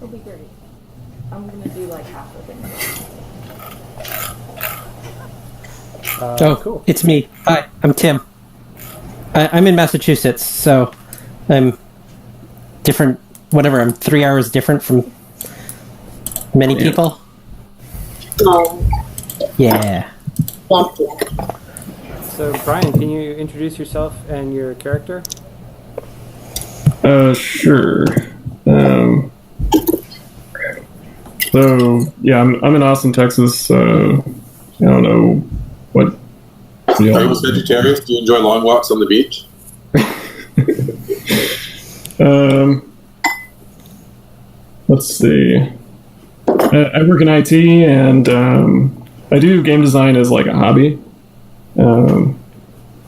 It'll be great. I'm gonna do like half the thing. Cool. It's me. Hi, I'm Tim. I'm in Massachusetts, so I'm different. Whatever, I'm 3 hours different from many people. Oh. Yeah. So, Brian, can you introduce yourself and your character? Sure. So yeah, I'm in Austin, Texas. So I don't know what. Are you a vegetarian? Do you enjoy long walks on the beach? Let's see. I work in IT, and I do game design as like a hobby. I'm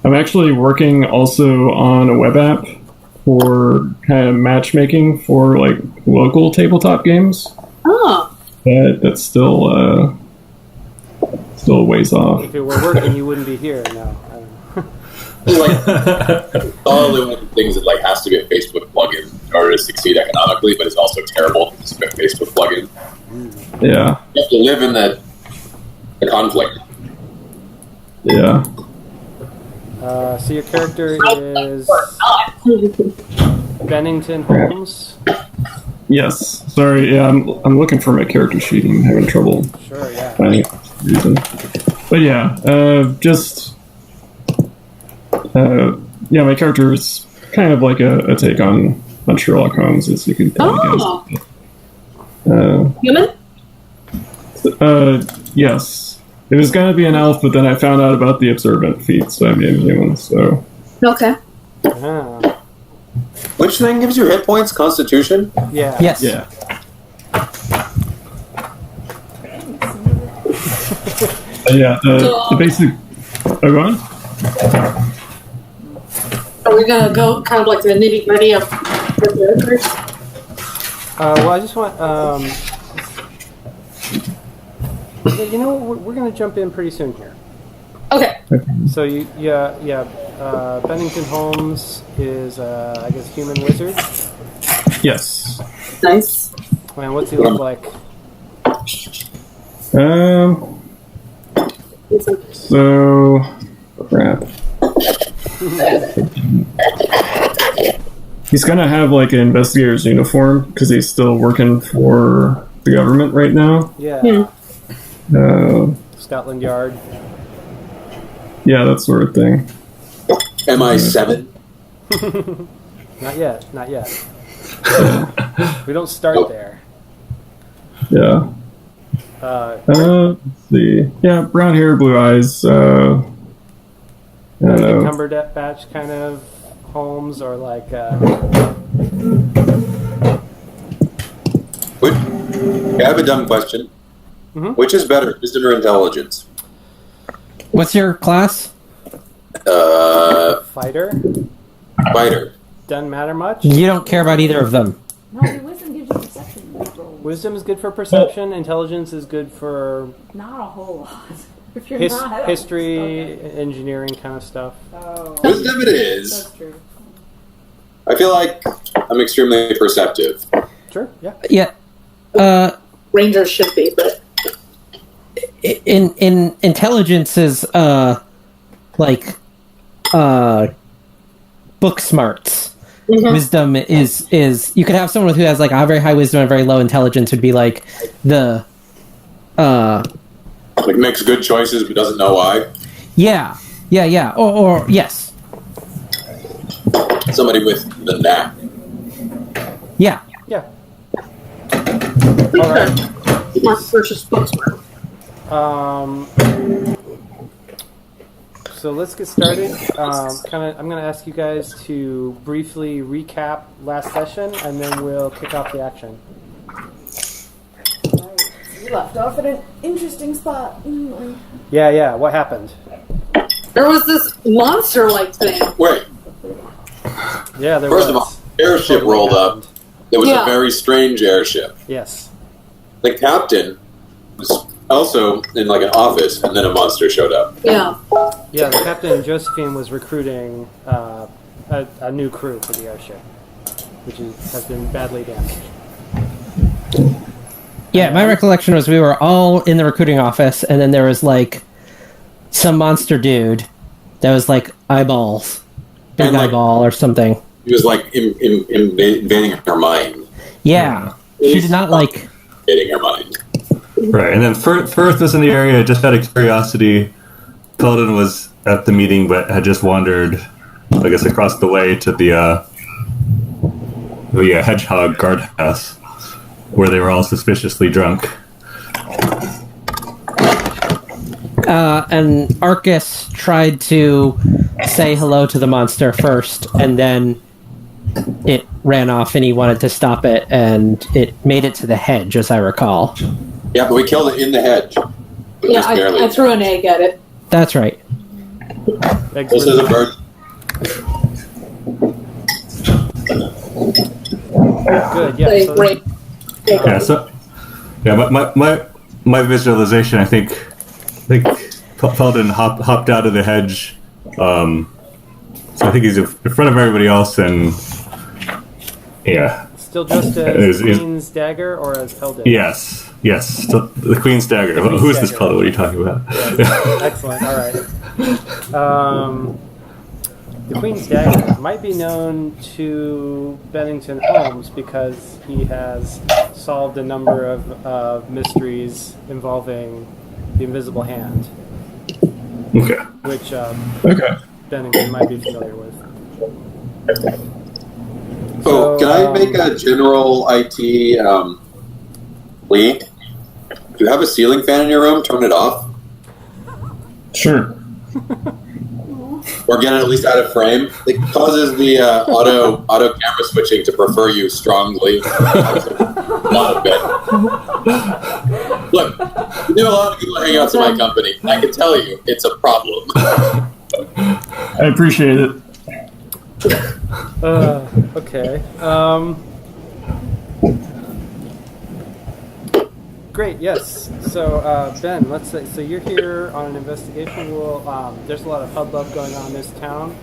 actually working also on a web app for kind of matchmaking for like local tabletop games. Oh. But that's still a ways off. If it were working, you wouldn't be here. No. I don't know. Like, probably one of the things that like has to be a Facebook plugin in order to succeed economically, but it's also terrible to just be a Facebook plugin. Yeah. You have to live in the conflict. Yeah. So your character is Bennington Holmes. Yes. Sorry. Yeah, I'm looking for my character sheet and I'm having trouble finding it for some reason. But yeah, yeah, my character is kind of like a take on Sherlock Holmes, as you can tell. Human? Yes. It was going to be an elf, but then I found out about the observant feat, so I made a new one. So. Okay. Which thing gives you hit points? Constitution? Yeah. Yes. Yeah. Yeah. The basic. Oh, go on. Are we gonna go kind of like the nitty gritty of the characters? Well, I just want. You know, we're going to jump in pretty soon here. Okay. So Bennington Holmes is, I guess, human wizard. Yes. Nice. Man, what's he look like? So, crap. He's gonna have like an investigator's uniform because he's still working for the government right now. Yeah. Scotland Yard. Yeah, that sort of thing. MI7? Not yet. Not yet. We don't start there. Yeah. Let's see. Yeah, brown hair, blue eyes. I don't know. Cumberbatch kind of Holmes, or like. I have a dumb question. Mm-hmm. Which is better, wisdom or intelligence? What's your class? Fighter. Fighter. Doesn't matter much. You don't care about either of them. No, wisdom gives you perception rolls. Wisdom is good for perception. Intelligence is good for not a whole lot. If you're history, engineering kind of stuff. Oh. Wisdom it is. That's true. I feel like I'm extremely perceptive. Sure. Yeah. Yeah. Rangers should be, but in intelligence is book smarts. Mm-hmm. Wisdom is you could have someone who has like a very high wisdom and very low intelligence would be like the like makes good choices but doesn't know why. Yeah. Or yes. Somebody with the knack. Yeah. All right. Smart versus book smart. So let's get started. I'm going to ask you guys to briefly recap last session, and then we'll kick off the action. Right. You left off at an interesting spot. Yeah. What happened? There was this monster-like thing. Wait. Yeah, there First was. of all, airship rolled up. It was a very strange airship. Yes. The captain was also in like an office, and then a monster showed up. Yeah. Yeah, the captain, Josephine, was recruiting a new crew for the airship, which has been badly damaged. Yeah, my recollection was we were all in the recruiting office, and then there was like some monster dude that was like eyeballs, big And, like, eyeball or something. He was like invading her mind. Yeah, she did not like invading her mind. Right, and then Firth was in the area just out of curiosity. Felden was at the meeting, but had just wandered, I guess, across the way to the hedgehog guardhouse, where they were all suspiciously drunk. And Arcus tried to say hello to the monster first, and then it ran off, and he wanted to stop it, and it made it to the hedge, as I recall. Yeah, but we killed it in the hedge. Yeah, I threw an egg at it. That's right. This is a bird. Good. Yeah. They So break. My visualization, I think Felden hopped out of the hedge. So I think he's in front of everybody else, and yeah. still dressed as Queen's dagger or as Felden? Yes. Still, the Queen's dagger. Queen's Who's dagger. this fellow? What are you talking about? Yes. Excellent. All right. The Queen's dagger might be known to Bennington Holmes because he has solved a number of mysteries involving the invisible hand, Okay. which Okay. Bennington might be familiar with. So, can I make a general IT plea? Do you have a ceiling fan in your room? Turn it off. Sure. Or get it at least out of frame. It causes the auto camera switching to prefer you strongly. Not a bit. Look, you know a lot of people hang out to my company. I can tell you, it's a problem. I appreciate it. Okay. Great. Yes. So Ben, let's say so you're here on an investigation. There's a lot of hubbub going on in this town.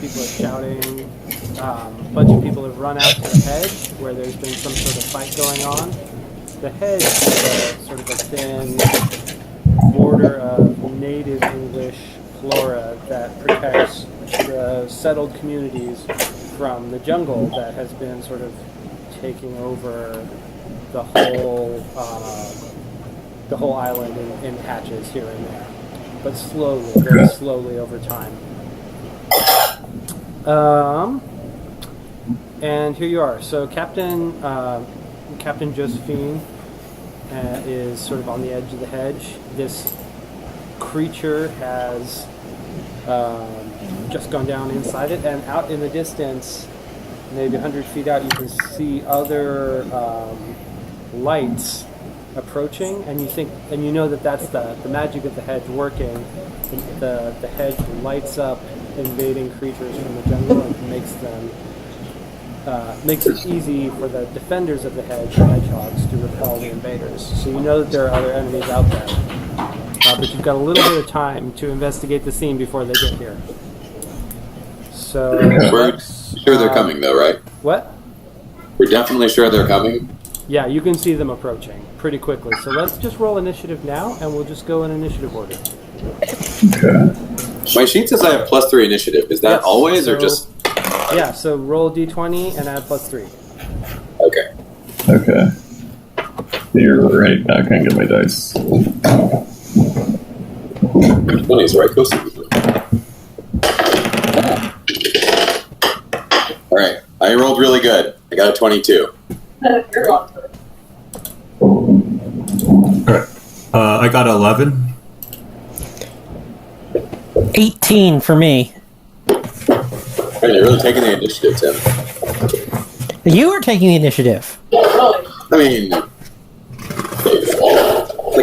People are shouting. A bunch of people have run out to the hedge where there's been some sort of fight going on. The hedge is sort of a thin border of native English flora that protects the settled communities from the jungle that has been sort of taking over the whole island in patches here and there, but slowly, very slowly over time. And here you are. So Captain Josephine is sort of on the edge of the hedge. This creature has just gone down inside it, and out in the distance, maybe 100 feet out, you can see other lights approaching, and you know that that's the magic of the hedge working. The hedge lights up invading creatures from the jungle and makes it easy for the defenders of the hedge, the hedgehogs, to repel the invaders. So you know that there are other enemies out there, but you've got a little bit of time to investigate the scene before they get here. So We're sure they're coming, though, right? What? We're definitely sure they're coming. Yeah, you can see them approaching pretty quickly. So let's just roll initiative now, and we'll just go in initiative order. Okay. My sheet says I have +3 initiative. Is that Yes, always, or so- just... Yeah, so roll d20 and add +3. Okay. Okay. You're right. I can't get my dice. 20 is right. Close. All right. I rolled really good. I got a 22. Alright. I got 11. 18 for me. Man, you're really taking the initiative, Tim. You were taking the initiative. I mean... Like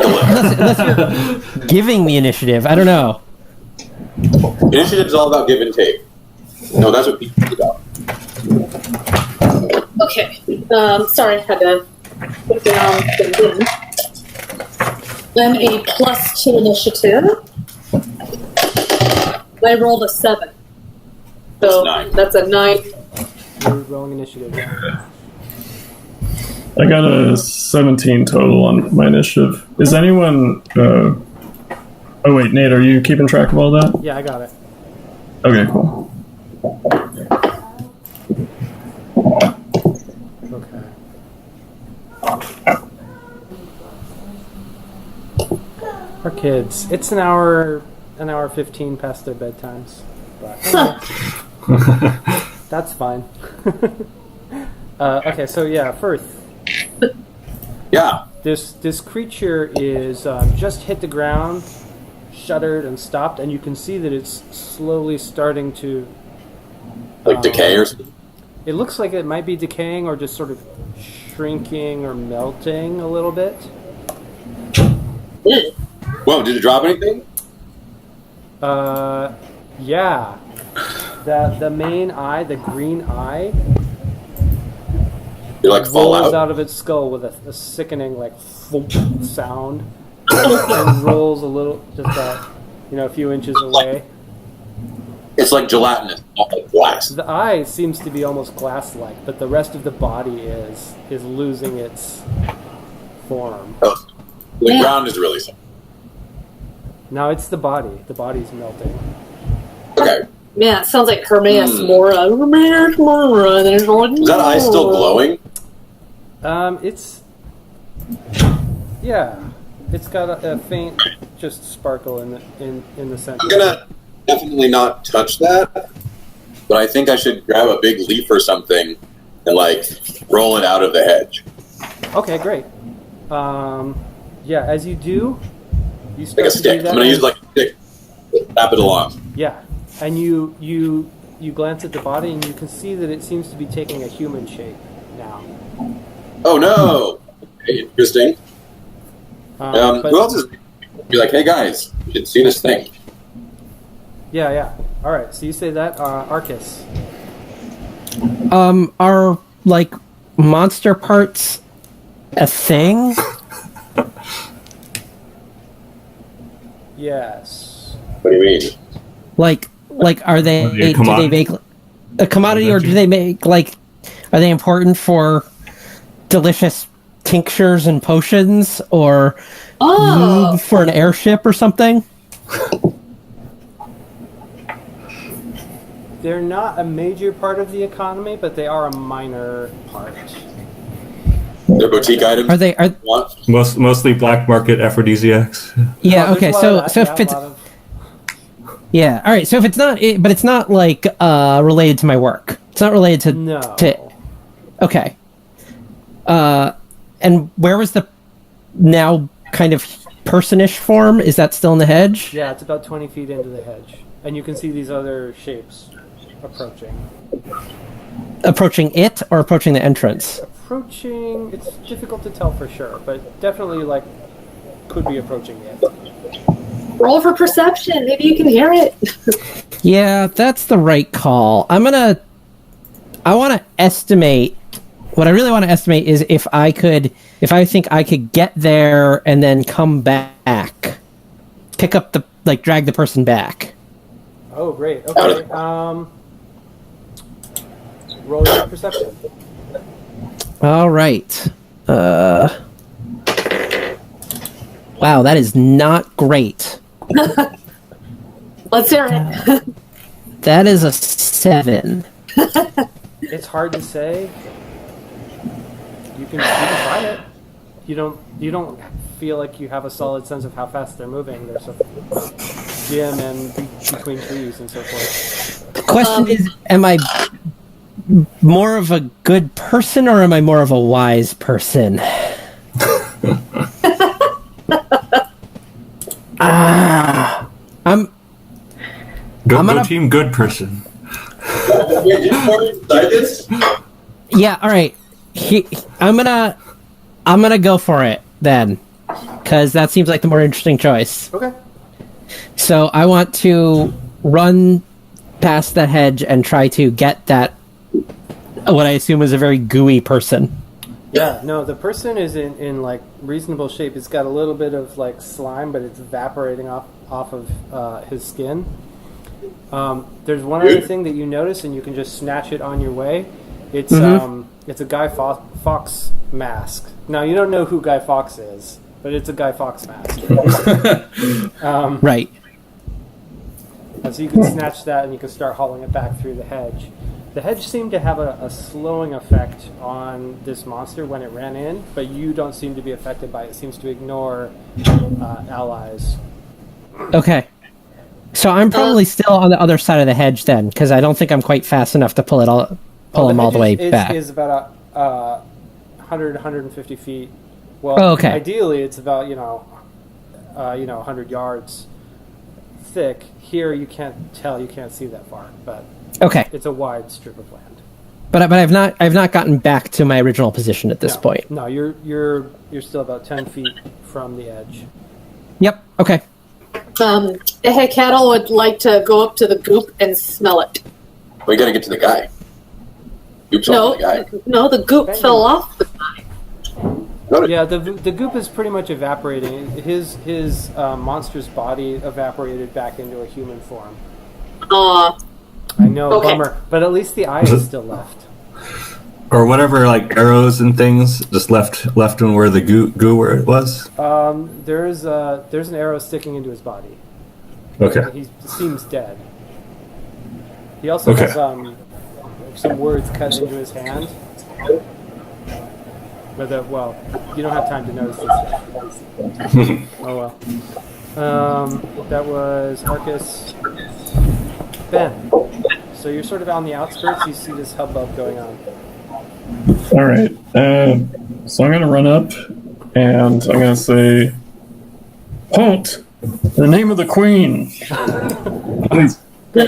11. Unless you're giving the initiative. I don't know. Initiative's all about give and take. No, that's what people about. Okay. Sorry, I had to put down the win. Then a +2 initiative. I rolled a 7. So That's 9. that's a 9. You're rolling initiative now. I got a 17 total on my initiative. Is anyone? Oh wait, Nate, are you keeping track of all that? Yeah, I got it. Okay, cool. Okay. Our kids. It's an hour 15 past their bedtimes. But that's fine. Okay, so yeah, Firth. Yeah. This creature is just hit the ground, shuddered and stopped, and you can see that it's slowly starting to Like decay or something? It looks like it might be decaying or just sort of shrinking or melting a little bit. Whoa, did it drop anything? Yeah. The main eye, the green eye, Did it like fall rolls out? out of its skull with a sickening like thump sound, and rolls a little, just a few inches away. It's like gelatinous, not like glass. The eye seems to be almost glass-like, but the rest of the body is losing its form. Oh, the ground is really soft. Now it's the body. The body's melting. Okay. Man, it sounds like Hermaeus Mora. Hermaeus Mora. There's one. Is that eye still glowing? It's got a faint just sparkle in the center. I'm gonna definitely not touch that, but I think I should grab a big leaf or something and like roll it out of the hedge. Okay, great. As you do, you start Like a to do stick. that. I'm gonna use like a stick to tap it along. Yeah, and you glance at the body and you can see that it seems to be taking a human shape now. Oh no! Okay, interesting. But- Who else is be like, hey guys, you should see this thing. Yeah. All right. So you say that, Arcus. Are like monster parts a thing? Yes. What do you mean? Like are they? Are they a Do they commodity? make a commodity, or do they make like? Are they important for delicious tinctures and potions, or for an airship or something? They're not a major part of the economy, but they are a minor part. They're boutique items. Are they? What? Mostly black market aphrodisiacs. Yeah. There's Okay. a lot So of that, so yeah, if it's a lot of- yeah. All right. So if it's not, but it's not like related to my work. It's not related to No. Okay. And where was the now kind of personish form? Is that still in the hedge? Yeah, it's about 20 feet into the hedge, and you can see these other shapes approaching. Approaching it or approaching the entrance? Approaching. It's difficult to tell for sure, but definitely like could be approaching it. Roll for perception. Maybe you can hear it. Yeah, that's the right call. I want to estimate. What I really want to estimate is if I think I could get there and then come back, pick up drag the person back. Oh, great. Okay. Roll your perception. All right. Wow, that is not great. Let's hear it. That is a 7. It's hard to say. You can try it. You don't feel like you have a solid sense of how fast they're moving. There's a dim and between trees and so forth. The question is, am I more of a good person or am I more of a wise person? I'm Go gonna- team good person. Wait, did you already decide this? yeah, all right. I'm gonna go for it then, because that seems like the more interesting choice. Okay. So I want to run past the hedge and try to get that, what I assume is a very gooey person. Yeah, no, the person is in like reasonable shape. It's got a little bit of like slime, but it's evaporating off of his skin. There's one other thing that you notice, and you can just snatch it on your way. It's It's a Guy Fawkes mask. Now, you don't know who Guy Fawkes is, but it's a Guy Fawkes mask. Right. And so you can snatch that and you can start hauling it back through the hedge. The hedge seemed to have a slowing effect on this monster when it ran in, but you don't seem to be affected by it. It seems to ignore allies. Okay. So I'm probably still on the other side of the hedge then, because I don't think I'm quite fast enough to pull him all the way back. Is about 100, 150 feet. Well, okay. Ideally, it's about 100 yards thick. Here, you can't tell. You can't see that far, but okay, it's a wide strip of land. But I've not gotten back to my original position at this point. No, you're still about 10 feet from the edge. Yep. Okay. Hey, Cattle would like to go up to the goop and smell it. We gotta get to the guy. Oops, the guy. No, the goop fell off the guy. Yeah, the goop is pretty much evaporating. His monstrous body evaporated back into a human form. I know, okay. Bummer, but at least the eye is still left. Or whatever, like arrows and things, just left on where the goo where it was. There's an arrow sticking into his body. Okay. He seems dead. He also has some words cut into his hand. But you don't have time to notice this yet. Oh well. That was Arcus. Ben. So you're sort of on the outskirts. You see this hubbub going on. All right. So I'm going to run up, and I'm going to say, "Halt! In the name of the Queen." Please.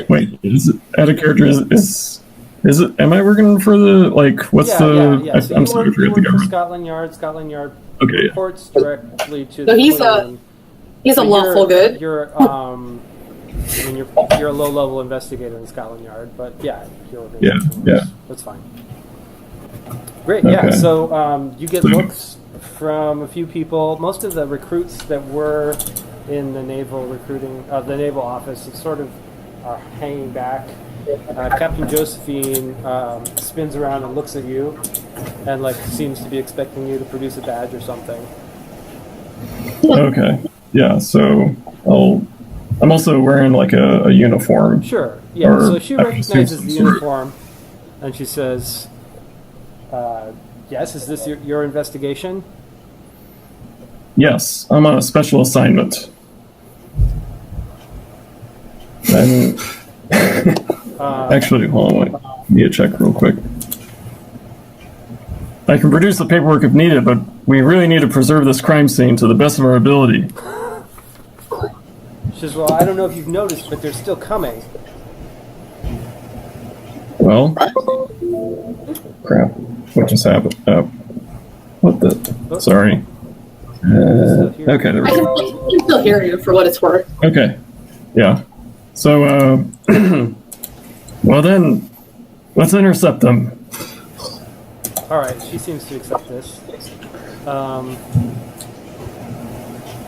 Wait, is it out of character? Is it? Am I working for the what's the? Yeah. So I'm sorry, I forget the for government. Scotland Yard. Okay. Reports directly to So the he's Queen. a lawful good. You're a low-level investigator in Scotland Yard, but yeah, you're Yeah. That's fine. Great, Okay. yeah. So you get looks from a few people. Most of the recruits that were in the naval the naval office, sort of are hanging back. Captain Josephine spins around and looks at you, and seems to be expecting you to produce a badge or something. Okay. Yeah. So I'm also wearing a uniform. Sure. Yeah. Or So she recognizes the some sort. uniform, and she says, "Yes, is this your investigation?" Yes, I'm on a special assignment. And actually, hold on, wait. Need to check real quick. I can produce the paperwork if needed, but we really need to preserve this crime scene to the best of our ability. She says, "Well, I don't know if you've noticed, but they're still coming." Well, crap. What just happened? What the? Sorry. Okay, there we I go. can still hear you for what it's worth. Okay. Yeah. So, well then, let's intercept them. All right, she seems to accept this.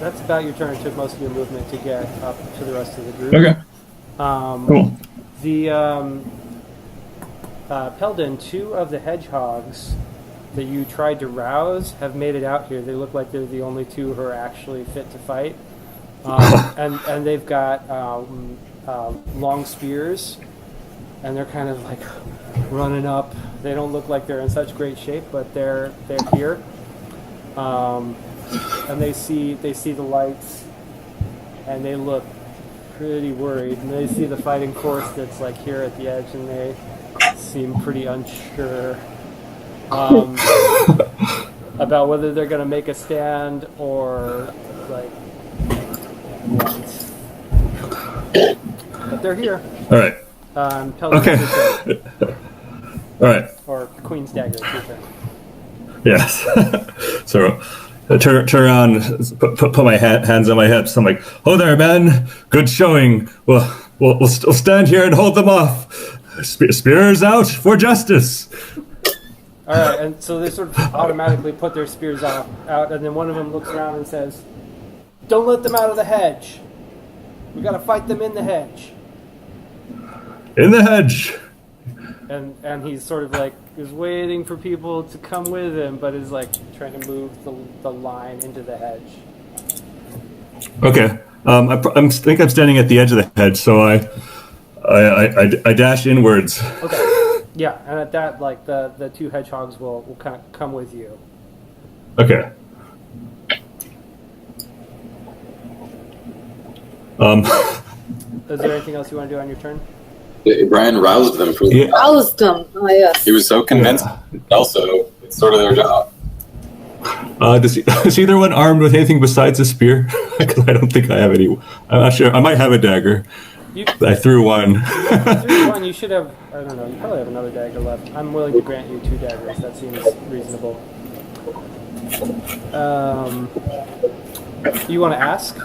That's about your turn. It took most of your movement to get up to the rest of the group. Okay. Cool. The Peldon, two of the hedgehogs that you tried to rouse have made it out here. They look like they're the only two who are actually fit to fight, and they've got long spears, and they're kind of running up. They don't look like they're in such great shape, but they're here, and they see the lights, and they look pretty worried. And they see the fighting force that's here at the edge, and they seem pretty unsure about whether they're going to make a stand or what. But they're here. All right. Okay. All right. Or Queen's Dagger, it's your turn. Yes. So I turn around, put my hands on my hips. I'm like, "Oh there, men! Good showing. We'll stand here and hold them off. Spears out for justice." All right, and so they sort of automatically put their spears out, and then one of them looks around and says, "Don't let them out of the hedge. We got to fight them in the hedge." In the hedge. And he's sort of is waiting for people to come with him, but is like trying to move the line into the hedge. Okay. I think I'm standing at the edge of the hedge, so I dash inwards. Okay. Yeah, and at that, like the two hedgehogs will kind of come with you. Okay. Is there anything else you want to do on your turn? Brian roused them from Yeah. Roused them. Oh, yes. He was so convinced. Also, it's sort of their job. Is either one armed with anything besides a spear? Because I don't think I have any. I'm not sure. I might have a dagger. I threw one. You should have. I don't know. You probably have another dagger left. I'm willing to grant you 2 daggers. That seems reasonable. You want to ask?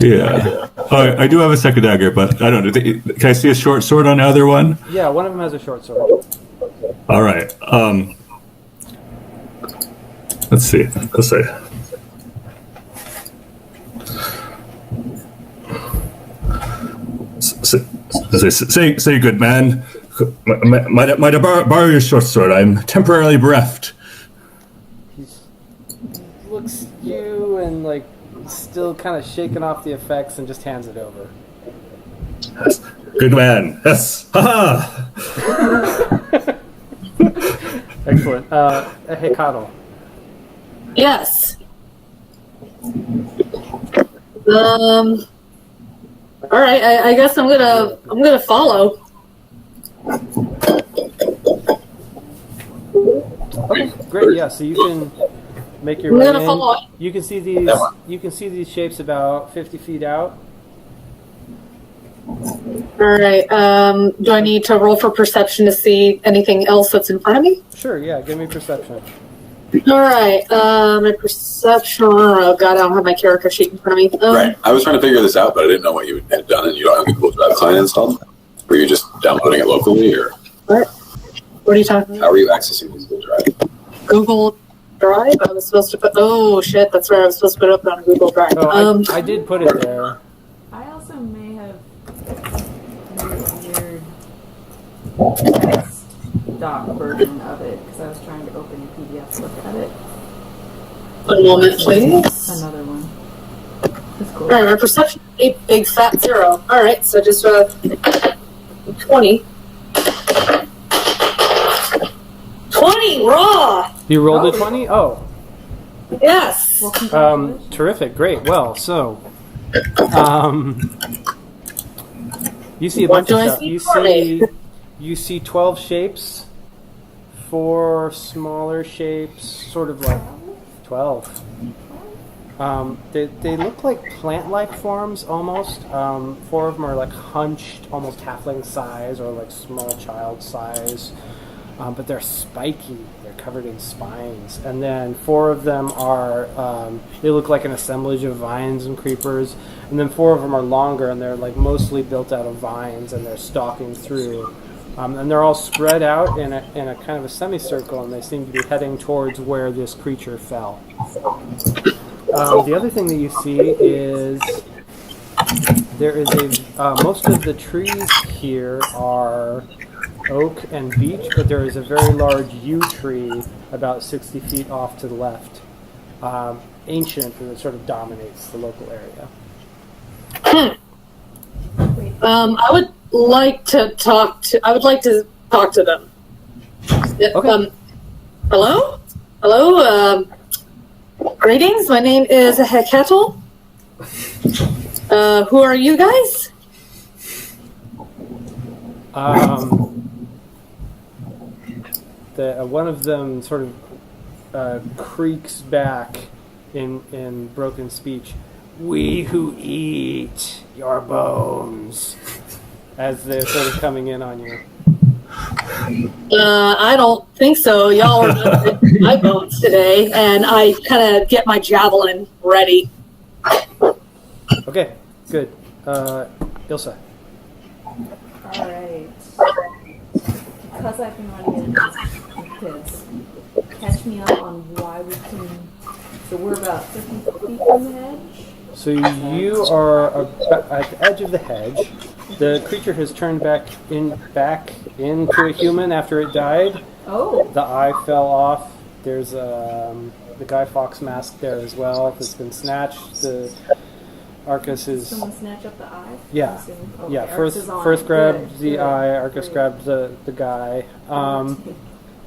Yeah. I do have a second dagger, but I don't know. Can I see a short sword on the other one? Yeah, one of them has a short sword. All right. Let's see. Let's see. Say, good man. Might I borrow your short sword? I'm temporarily bereft. He looks at you and like still kind of shaking off the effects and just hands it over. Yes. Good man. Yes. Ha Excellent. Hey, Coddle. Yes. All right. I guess I'm gonna follow. Okay, great. Yeah, so you can make your I'm way gonna in. follow. You can see these. You can see these shapes about 50 feet out. All right. Do I need to roll for perception to see anything else that's in front of me? Sure. Yeah. Give me perception. All right. My perception. Oh God, I don't have my character sheet in front of me. Right. I was trying to figure this out, but I didn't know what you had done, and you don't have the Google Drive client installed? Were you just downloading it locally, or What? What are you talking about? how are you accessing Google Drive? Google Drive? I was supposed to put. Oh shit, that's right. I was supposed to put it up on Google Drive. Oh, I did put it there. I also may have made a weird text doc version of it because I was trying to open a PDF to look at it. One moment, please. Another one. That's cool. All right, my perception, 8 big fat 0. All right, so just 20. 20 raw. You rolled a 20. Oh, Yes. Well, congratulations. terrific. Great. Well, so, you see a What bunch do of I stuff. see? You see 12 shapes, 4 smaller shapes, sort of like 12. They look like plant-like forms almost. 4 of them are like hunched, almost halfling size or like small child size. But they're spiky. They're covered in spines. And then 4 of them are, they look like an assemblage of vines and creepers. And then 4 of them are longer, and they're like mostly built out of vines, and they're stalking through. And they're all spread out in a kind of a semicircle, and they seem to be heading towards where this creature fell. The other thing that you see is there is most of the trees here are oak and beech, but there is a very large yew tree about 60 feet off to the left, ancient, and it sort of dominates the local area. I would like to talk to them. Okay. Hello? Hello? Greetings, my name is Hekatel. Who are you guys? One of them sort of creaks back in broken speech. We who eat your bones, as they're sort of coming in on you. I don't think so. Y'all are gonna eat my bones today, and I kind of get my javelin ready. Okay, good. Ilsa. Alright. Because I've been running into kids, catch me up on why we can. So we're about 50 feet from the hedge. So you are at the edge of the hedge. The creature has turned back into a human after it died. Oh. The eye fell off. There's the Guy Fawkes mask there as well. It's been snatched. The Arcus is. Someone snatch up the eye? Yeah. Okay, Yeah. Arcus is on First it. grabbed Good, the good, eye. Arcus great. grabbed the guy.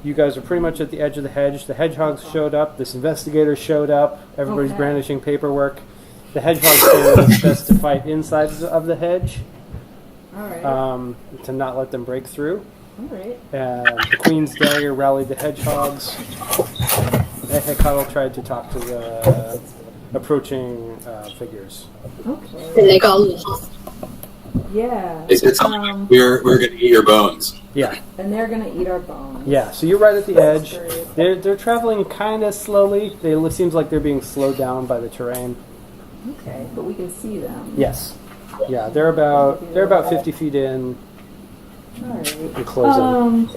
You guys are pretty much at the edge of the hedge. The hedgehogs showed up. This investigator showed up. Everybody's Okay. brandishing paperwork. The hedgehogs say it's best to fight inside of the hedge Alright. to not let them break through. Alright. And the Queen's dagger rallied the hedgehogs. Hecatl tried to talk to the approaching figures. Okay. And they go lost. Yeah. They said something like, we're going to eat your bones. Yeah, And they're gonna eat our bones. yeah. So you're right at the edge. Great. They're traveling kind of slowly. It seems like they're being slowed down by the terrain. Okay, but we can see them. Yes. Yeah, they're about 50 feet in Alright. and closing.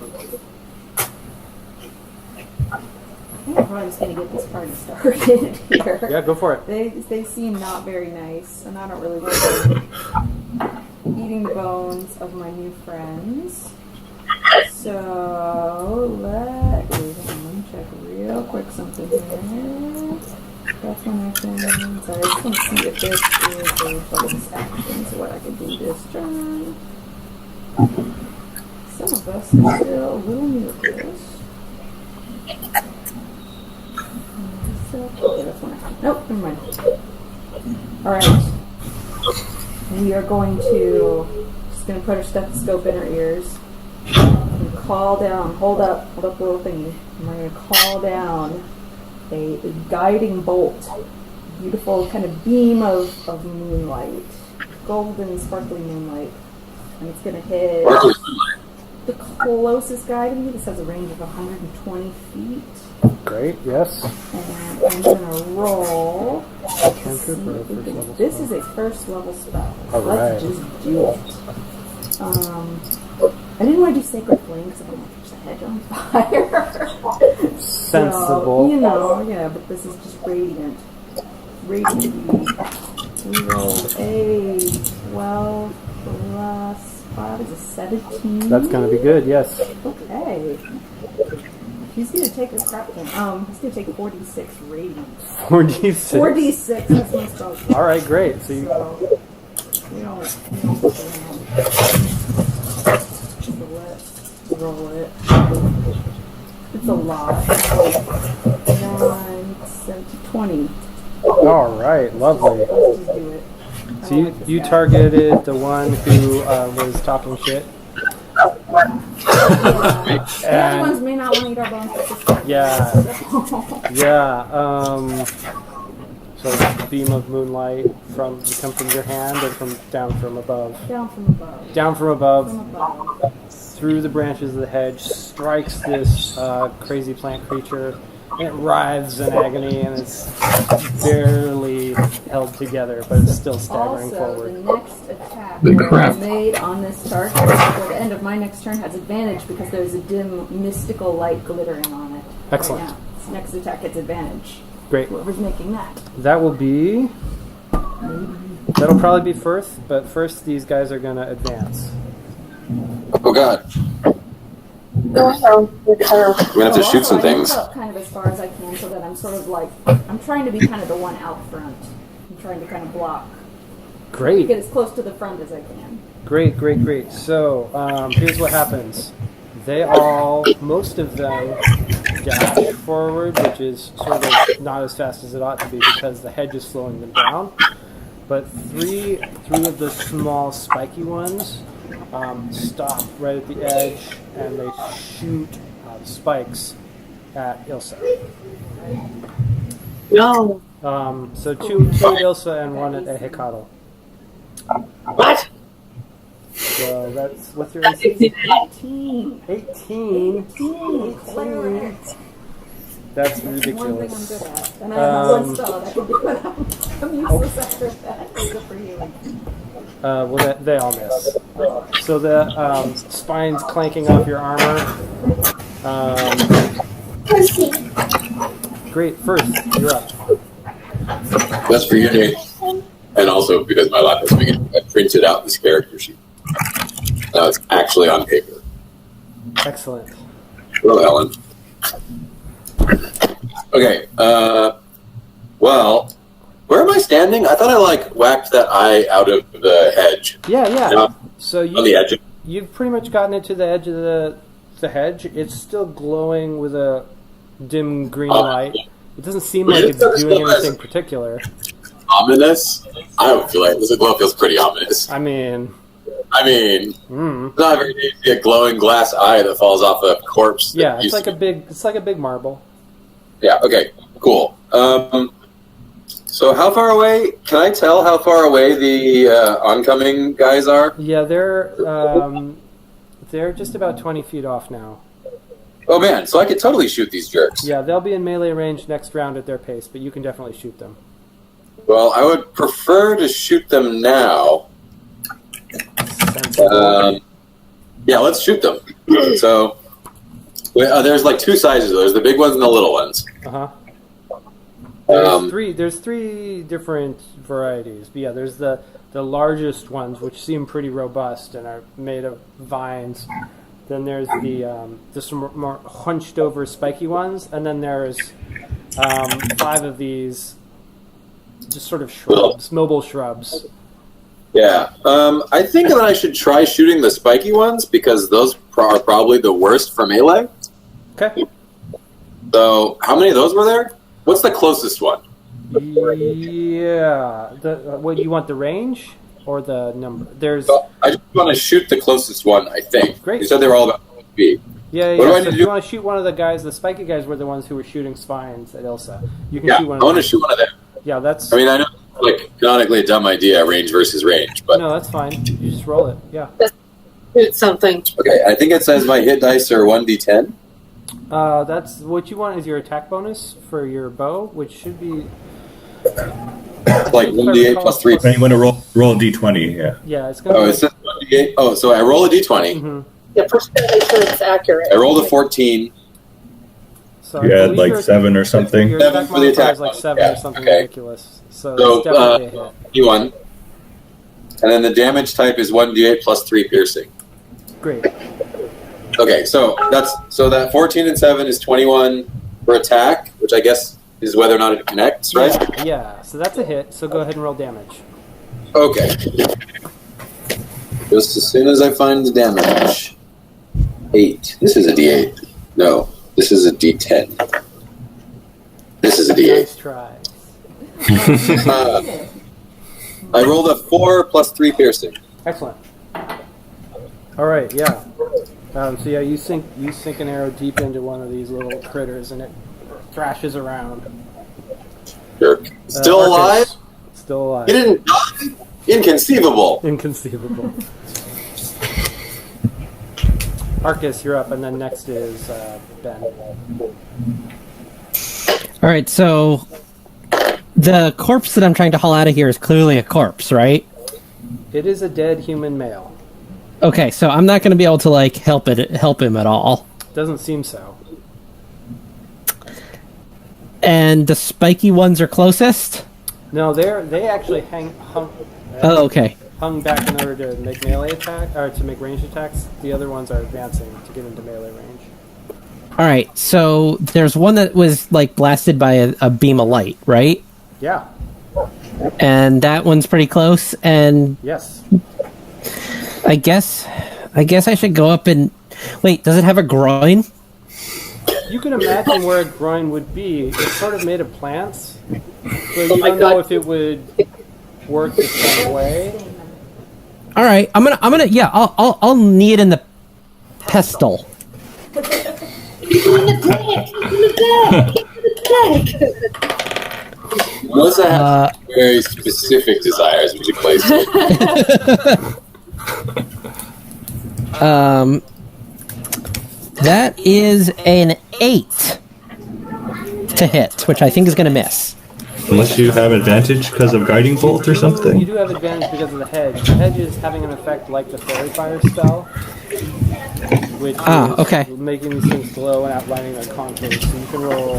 I'm probably just gonna get this party started here. Yeah, go for it. They seem not very nice, and I don't really like eating the bones of my new friends. So let me check real quick something here. That's one action. Sorry, I just want to see if this is a bonus action, so what I can do this turn. Some of us are still a little new at this. Okay, that's one action. Nope, never mind. Alright. We are going to just put our stethoscope in our ears and call down, hold up the little thingy. And we're going to call down a guiding bolt, beautiful kind of beam of moonlight, golden sparkling moonlight, and it's going to hit the closest guy to me. This has a range of 120 feet. Great. Yes. And I'm gonna roll. Cantrip or a first level This spell? is a first level spell. All Let's right. just do it. I didn't want to do Sacred Flame because I don't want to catch the hedge on fire. Sensible. So, you know, yeah, but this is just radiant. Radiant beauty. We roll a 12 plus 5 is a 17. That's going to be good. Yes. Okay. He's gonna take a crap thing. He's gonna take 46 radiant. 46. 46, that's my spell. All right. Great. So you. So, we don't roll it. It's a lot. 9, 7, 20. All right. Lovely. Let's just do it. I So don't like this you guy. targeted the one who was talking shit. The other ones may not want to eat our bones at this point. Yeah. So- Yeah. So a beam of moonlight come from your hand or down from above? Down from above. Down from above, From above. through the branches of the hedge, strikes this crazy plant creature. And it writhes in agony and it's barely held together, but it's still staggering Also, forward. the next attack Big that I crap. made on this target before the end of my next turn has advantage because there's a dim mystical light glittering on it. Excellent. Right now. This next attack gets advantage. Great. Whoever's making that. That will be. That'll probably be first, but first these guys are going to advance. Oh god, we're gonna have to shoot some I things. move up kind of as far as I can so that I'm sort of like, I'm trying to be kind of the one out front. I'm trying to kind of block. Great. Get as close to the front as I can. Great. So, here's what happens. Most of them dash forward, which is sort of not as fast as it ought to be because the hedge is slowing them down. But three of the small spiky ones stop right at the edge and they shoot spikes at Ilsa. No. So two at Ilsa and one at Hecatl. What? So that's, what's your AC? 18. 18. 18. That's One thing I'm ridiculous. good at. And I have one spell that I can do it. I'm useless after that. Except for healing. Well, they all miss. So the spine's clanking off your armor. Great. First, you're up. That's for you, Nate. And also because my lap is big, I printed out this character sheet. Now it's actually on paper. Excellent. Hello, Ellen. Okay, well, where am I standing? I thought I, whacked that eye out of the hedge. Yeah. No, So on the edge. you've pretty much gotten it to the edge of the hedge. It's still glowing with a dim green light. It doesn't seem like it's doing anything particular. Ominous? I don't feel like this glow feels pretty ominous. I mean, It's not very easy to see a glowing glass eye that falls off a corpse. yeah, it's like a big marble. Yeah, okay, cool. So how far away, can I tell how far away the oncoming guys are? Yeah, they're just about 20 feet off now. Oh man, so I could totally shoot these jerks. Yeah, they'll be in melee range next round at their pace, but you can definitely shoot them. Well, I would prefer to shoot them now. Yeah, let's shoot them. So, there's two sizes. There's the big ones and the little ones. There's three different varieties. But yeah, there's the largest ones, which seem pretty robust and are made of vines. Then there's the more hunched over spiky ones, and then there's 5 of these just sort of shrubs, mobile shrubs. Yeah, I think that I should try shooting the spiky ones because those are probably the worst for melee. Okay. So, how many of those were there? What's the closest one? Yeah. What you want, the range or the number? I just want to shoot the closest one, I think. Great. You said they were all about 12 feet. Yeah. What do I So need if to you do? want to shoot one of the guys, the spiky guys were the ones who were shooting spines at Ilsa. You can Yeah, shoot one I of want to them. shoot one of them. Yeah, that's. I mean, I know it's canonically a dumb idea, range versus range, but No, that's fine. You just roll it. Yeah. Shoot something. okay. I think it says my hit dice are 1d10. That's what you want is your attack bonus for your bow, which should be. Like 1d8 plus 3. And you want to roll a d20, yeah. Yeah, it's gonna. Oh, it says 1d8. Oh, so I roll a d20. Mhm. Yeah, first gotta make sure it's accurate. I rolled a 14. So You I had believe your- 7 or something. Your 7 attack for the modifier attack is like bonus, 7 yeah, or something okay. ridiculous. So So, it's definitely a hit. 21. And then the damage type is 1d8 plus 3 piercing. Great. Okay, so that 14 and 7 is 21 for attack, which I guess is whether or not it connects, right? Yeah. So that's a hit. So go ahead and roll damage. Okay. Just as soon as I find the damage. 8. This is a d8. No, this is a d10. This is a d8. Nice try. I rolled a 4 plus 3 piercing. Excellent. All right. Yeah. So yeah, you sink an arrow deep into one of these little critters, and it thrashes around. Jerk. Still Arcus, alive? Still alive. He didn't die? Inconceivable. Inconceivable. Arcus, you're up, and then next is Ben. All right, so the corpse that I'm trying to haul out of here is clearly a corpse, right? It is a dead human male. Okay, so I'm not going to be able to help him at all. Doesn't seem so. And the spiky ones are closest. No, they actually Oh, okay. hung back in order to make melee attack or to make ranged attacks. The other ones are advancing to get into melee range. All right, so there's one that was blasted by a beam of light, right? Yeah. And that one's pretty close. And Yes. I guess I should go up and wait. Does it have a groin? You can imagine where a groin would be. It's sort of made of plants, so you my don't know God. if it would work the same way. All right, I'm gonna yeah. I'll knee it in the pestle. Melissa has very specific desires, which you place. That is an 8 to hit, which I think is gonna miss. Unless you have advantage because of guiding bolt or You something. do have advantage because of the hedge. The hedge is having an effect like the fairy fire spell, which is okay. making these things glow and outlining their contours. So you can roll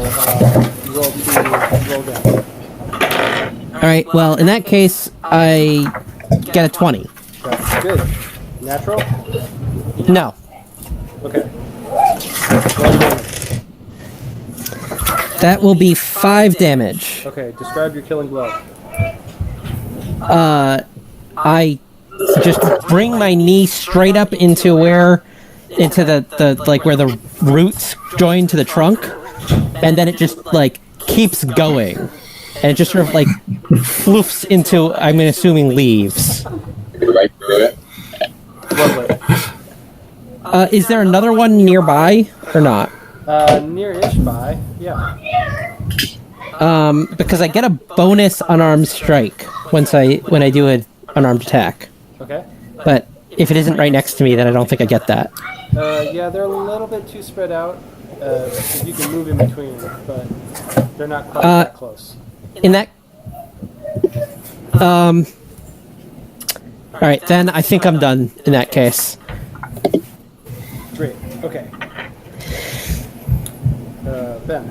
damage. All right. Well, in that case, I get a 20. That's good. Natural? No. Okay. Roll damage. That will be 5 damage. Okay, describe your killing blow. I just bring my knee straight up into the like where the roots join to the trunk, and then it just like keeps going, and it just sort of like floofs into, I'm assuming, leaves. Right through it. Lovely. Is there another one nearby or not? Near-ish by, yeah. Because I get a bonus unarmed strike when I do an unarmed attack. Okay. But if it isn't right next to me, then I don't think I get that. Yeah, they're a little bit too spread out. You can move in between, but they're not quite that close. In that, all right, then I think I'm done in that case. Great. Okay. Ben.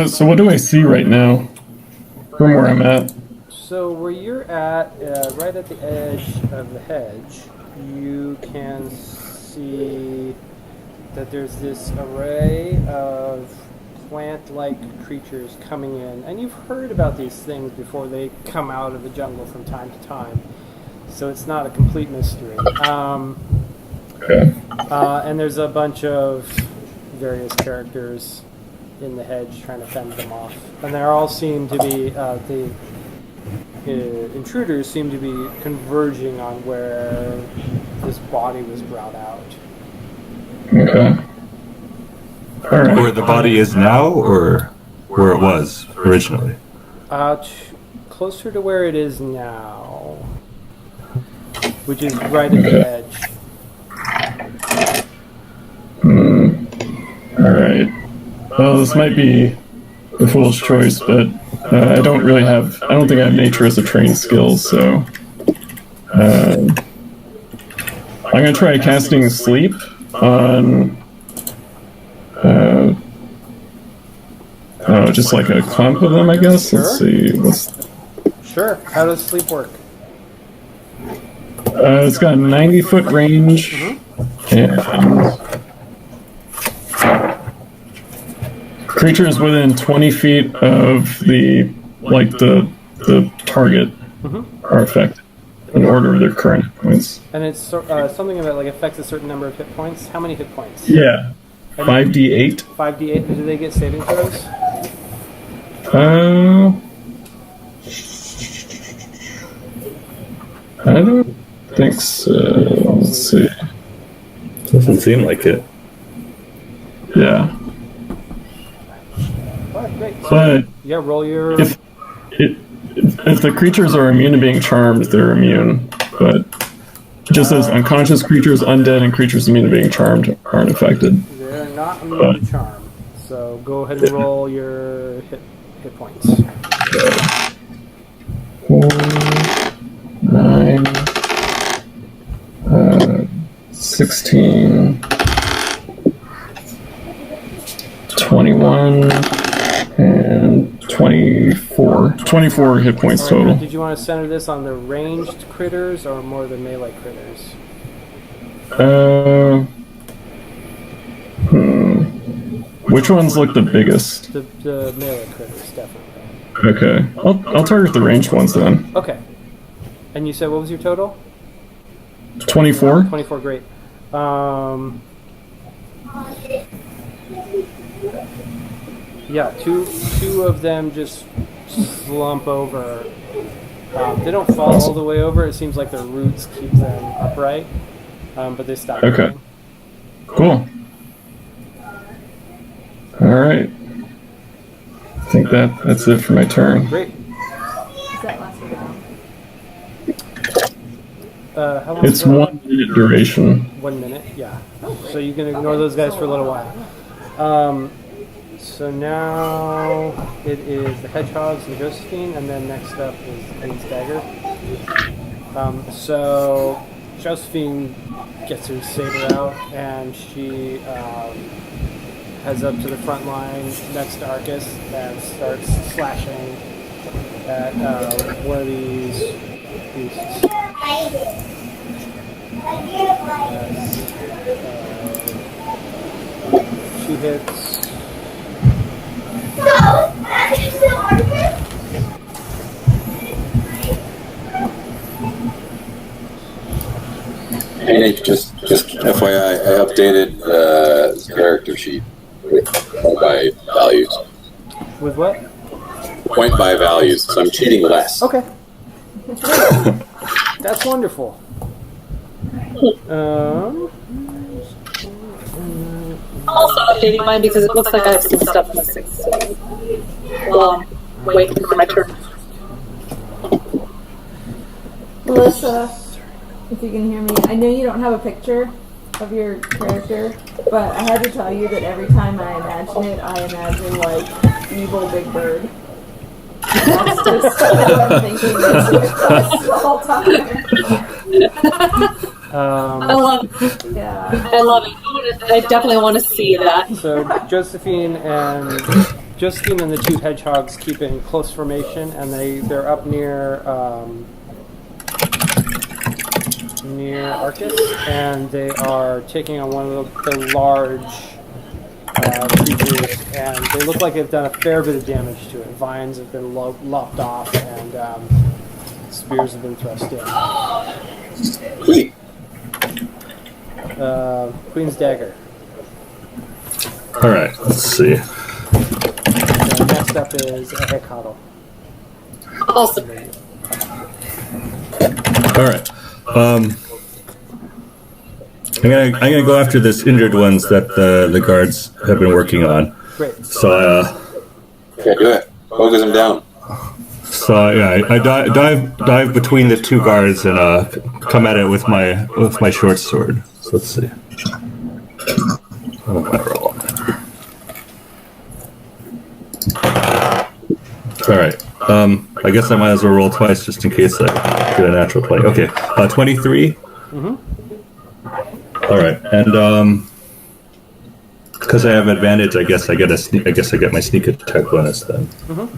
So what do I see right now from where I'm at? So where you're at, right at the edge of the hedge, you can see that there's this array of plant-like creatures coming in, and you've heard about these things before. They come out of the jungle from time to time, so it's not a complete mystery. Okay. And there's a bunch of various characters in the hedge trying to fend them off, and they all seem to be the intruders seem to be converging on where this body was brought out. Okay. All right. Where the body is now, or where it was originally? Closer to where it is now, which is right at the edge. All right. Well, this might be a foolish choice, but I don't think I have nature as a trained skill, so I'm gonna try casting sleep on just like a clump of them, I guess. Let's see. Sure. How does sleep work? It's got a 90-foot range, and creatures within 20 feet of the target are affected in order of their current hit points. And it's something about like affects a certain number of hit points. How many hit points? Yeah, 5d8. 5d8. Do they get saving throws? I don't think so. Let's see. Doesn't seem like it. Yeah, Alright, great. but Yeah, roll your. if the creatures are immune to being charmed, they're immune. But it just says unconscious creatures, undead, and creatures immune to being charmed aren't affected. They're not immune to charm. So go ahead and roll your hit points. 4, 9, 16, 21, and 24. 24 hit points total. Did you want to center this on the ranged critters or more the melee critters? Which ones look the biggest? The melee critters, definitely. Okay, I'll target the ranged ones then. Okay. And you said what was your total? 24. 24, great. Yeah, two of them just slump over. They don't fall all the way over. It seems like their roots keep them upright, but they stop. Okay. moving. Cool. All right. I think that's it for my turn. Great. Is that last round? How long? It's 1 minute duration. 1 minute, yeah. So you can ignore those guys for a little while. So now it is the Hedgehogs and Josephine, and then next up is the Queen's Dagger. So Josephine gets her saber out, and she heads up to the front line next to Arcus and starts slashing at one of these beasts. She hits. Hey Nick, just FYI, I updated the character sheet with point by values. With what? Point by values, so I'm cheating less. Okay. That's wonderful. Also updating mine because it looks like I have some stuff missing. So, well, I'm waiting for my turn. Melissa, if you can hear me, I know you don't have a picture of your character, but I had to tell you that every time I imagine it, I imagine like evil Big Bird. That's just what I'm thinking the whole time. I love it. Yeah. I love it. I definitely want to see that. So Josephine and the two hedgehogs keep in close formation, and they're up near Arcus, and they are taking on one of the large creatures, and they look like they've done a fair bit of damage to it. Vines have been lopped off, and spears have been thrust in. Sweet. Queen's Dagger. All right, let's see. Next up is a Hecatl. Awesome. All right. I'm gonna go after this injured ones that the guards have been working on. Great. So Okay, do it. Focus him down. I dive between the two guards and come at it with my short sword. So let's see. What am I roll? All right. I guess I might as well roll twice just in case I get a natural 20. Okay. 23. Mm-hmm. All right, and because I have advantage, I guess I get my sneak attack bonus then. Mm-hmm.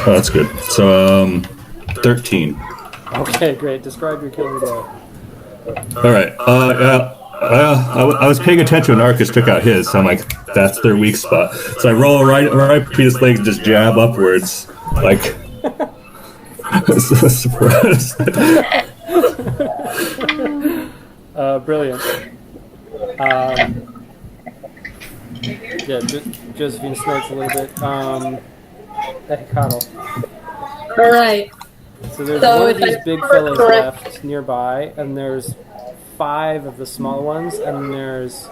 Oh, that's good. So 13. Okay, great. Describe your killing blow. All right. I was paying attention when Arcus took out his, so I'm like, that's their weak spot. So I roll right between his legs and just jab upwards, like. Surprise. Brilliant. Yeah, Josephine snorts a little bit. Hecatl. All right. So there's So one of if these I big remember fellows correct- left nearby, and there's 5 of the small ones, and there's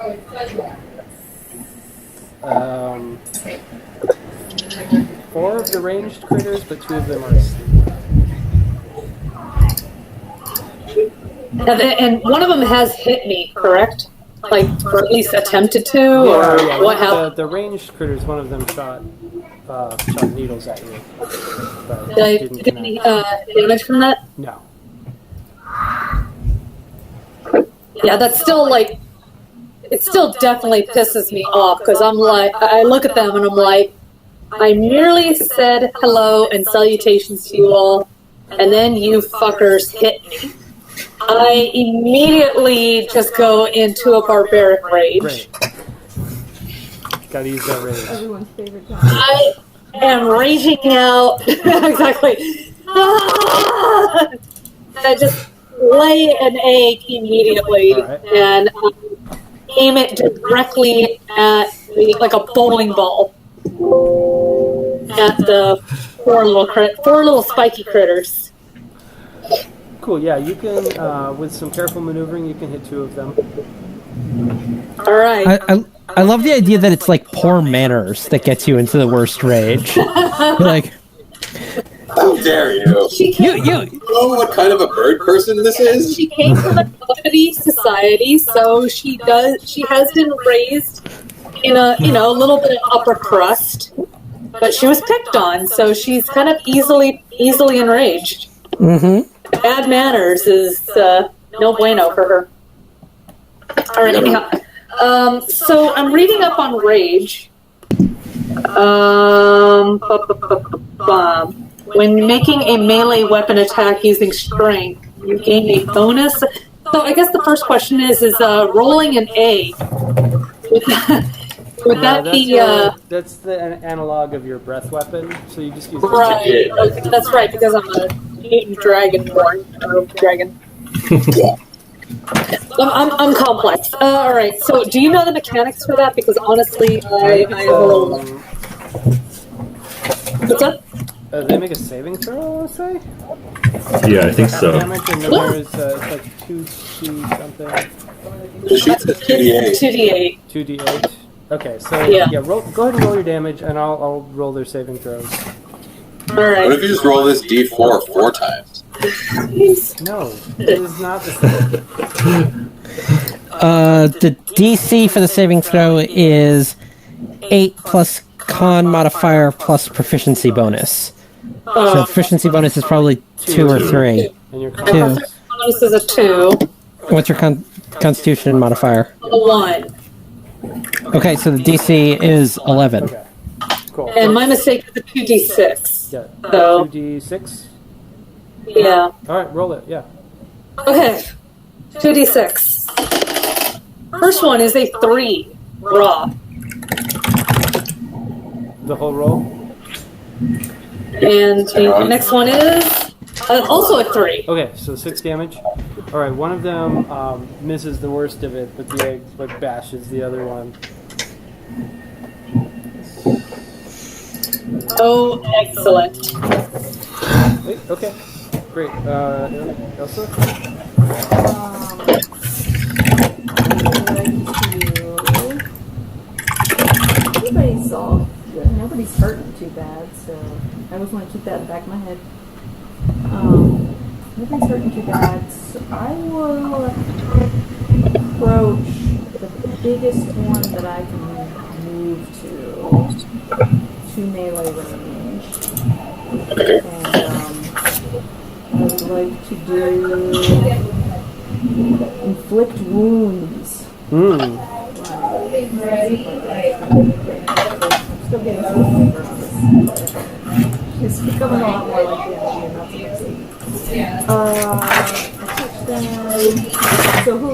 4 of the ranged critters, but 2 of them are asleep. And one of them has hit me, correct? Like, or at least attempted to, or what happened? The ranged critters, one of them shot needles at you. But Did I didn't get any connect. damage from that? No. Yeah, that's still like, it still definitely pisses me off because I'm like, I look at them and I'm like, I merely said hello and salutations to you all, and then you fuckers hit me. I immediately just go into a barbaric rage. Great. Gotta use that rage. Everyone's favorite time. I am raging out. Exactly. I just lay an egg immediately Right. and aim it directly at like a bowling ball at the four little spiky critters. Cool, yeah, you can, with some careful maneuvering, you can hit 2 of them. All right. I love the idea that it's like poor manners that gets you into the worst rage. Like, How dare you? you know what kind of a bird person this is? She came from a uppity society, so she has been raised in a little bit of upper crust, but she was picked on, so she's kind of easily enraged. Mm-hmm. Bad manners is no bueno for her. All right, anyhow. So I'm reading up on rage, When making a melee weapon attack using strength, you gain a bonus. So I guess the first question is rolling an A. Would that be that's the analog of your breath weapon. So you just use right? Okay, that's right, because I'm a mutant dragonborn dragon. I'm complex. All right. So, do you know the mechanics for that? Because honestly, I have a little. What's up? They make a saving throw, let's say? Yeah, I think so. Damage, and then there's it's like 2 something. The sheet says 2d8. 2d8. 2d8. Okay, so Yeah. roll, go ahead and roll your damage, and I'll roll their saving throws. All What right. if you just roll this d4 4 times? No, it is not the same. The DC for the saving throw is 8 plus con modifier plus proficiency bonus. So proficiency bonus is probably 2 or 3. And your My 2. bonus is a 2, What's your constitution modifier? a 1, Okay, so the DC is 11. Okay, cool. and my mistake is a 2d6. Yeah, So 2d6. yeah. All right, roll it. Yeah. Okay. 2d6. First one is a 3 raw, The whole roll. and the next one is also a 3. Okay, so 6 damage. All right, one of them misses the worst of it, but the egg bashes the other one. Oh, excellent. Wait, okay, great. Elsa. Nobody's hurting too bad, so I always want to keep that in the back of my head. Nobody's hurting too bad, so I will approach the biggest one that I can move to melee range. And I would like to do inflict wounds. Still getting some flavor on this. It's becoming a lot more like the enemy and not so much the so who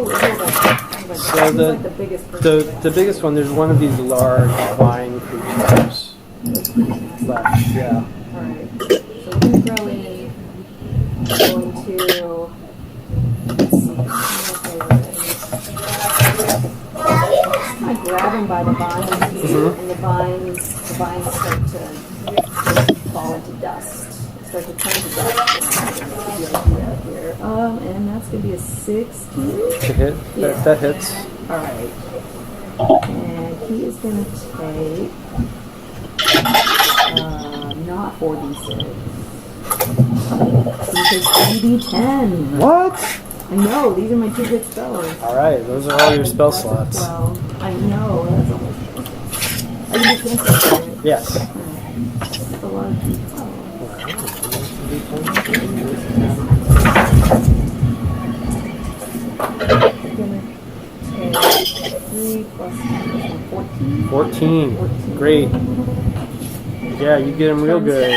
So who's like the biggest person? the biggest one. There's one of these large vine creatures left. Yeah. Alright. So we probably going to let's see. I grab him by the vines, and the vines start to fall into dust. Start to turn to dust. Here. And that's gonna be a 16. To hit. Yeah. That hits. Alright. And he is gonna take not 4d6. He takes 3d10. What? I know, these are my 2 good spells. All right, those are all your spell slots. Well, I know, that's almost. I can do cancel it. Yes. That's a lot of people. I'm gonna take 3 plus 14. 14. Great. Yeah, you get them real good.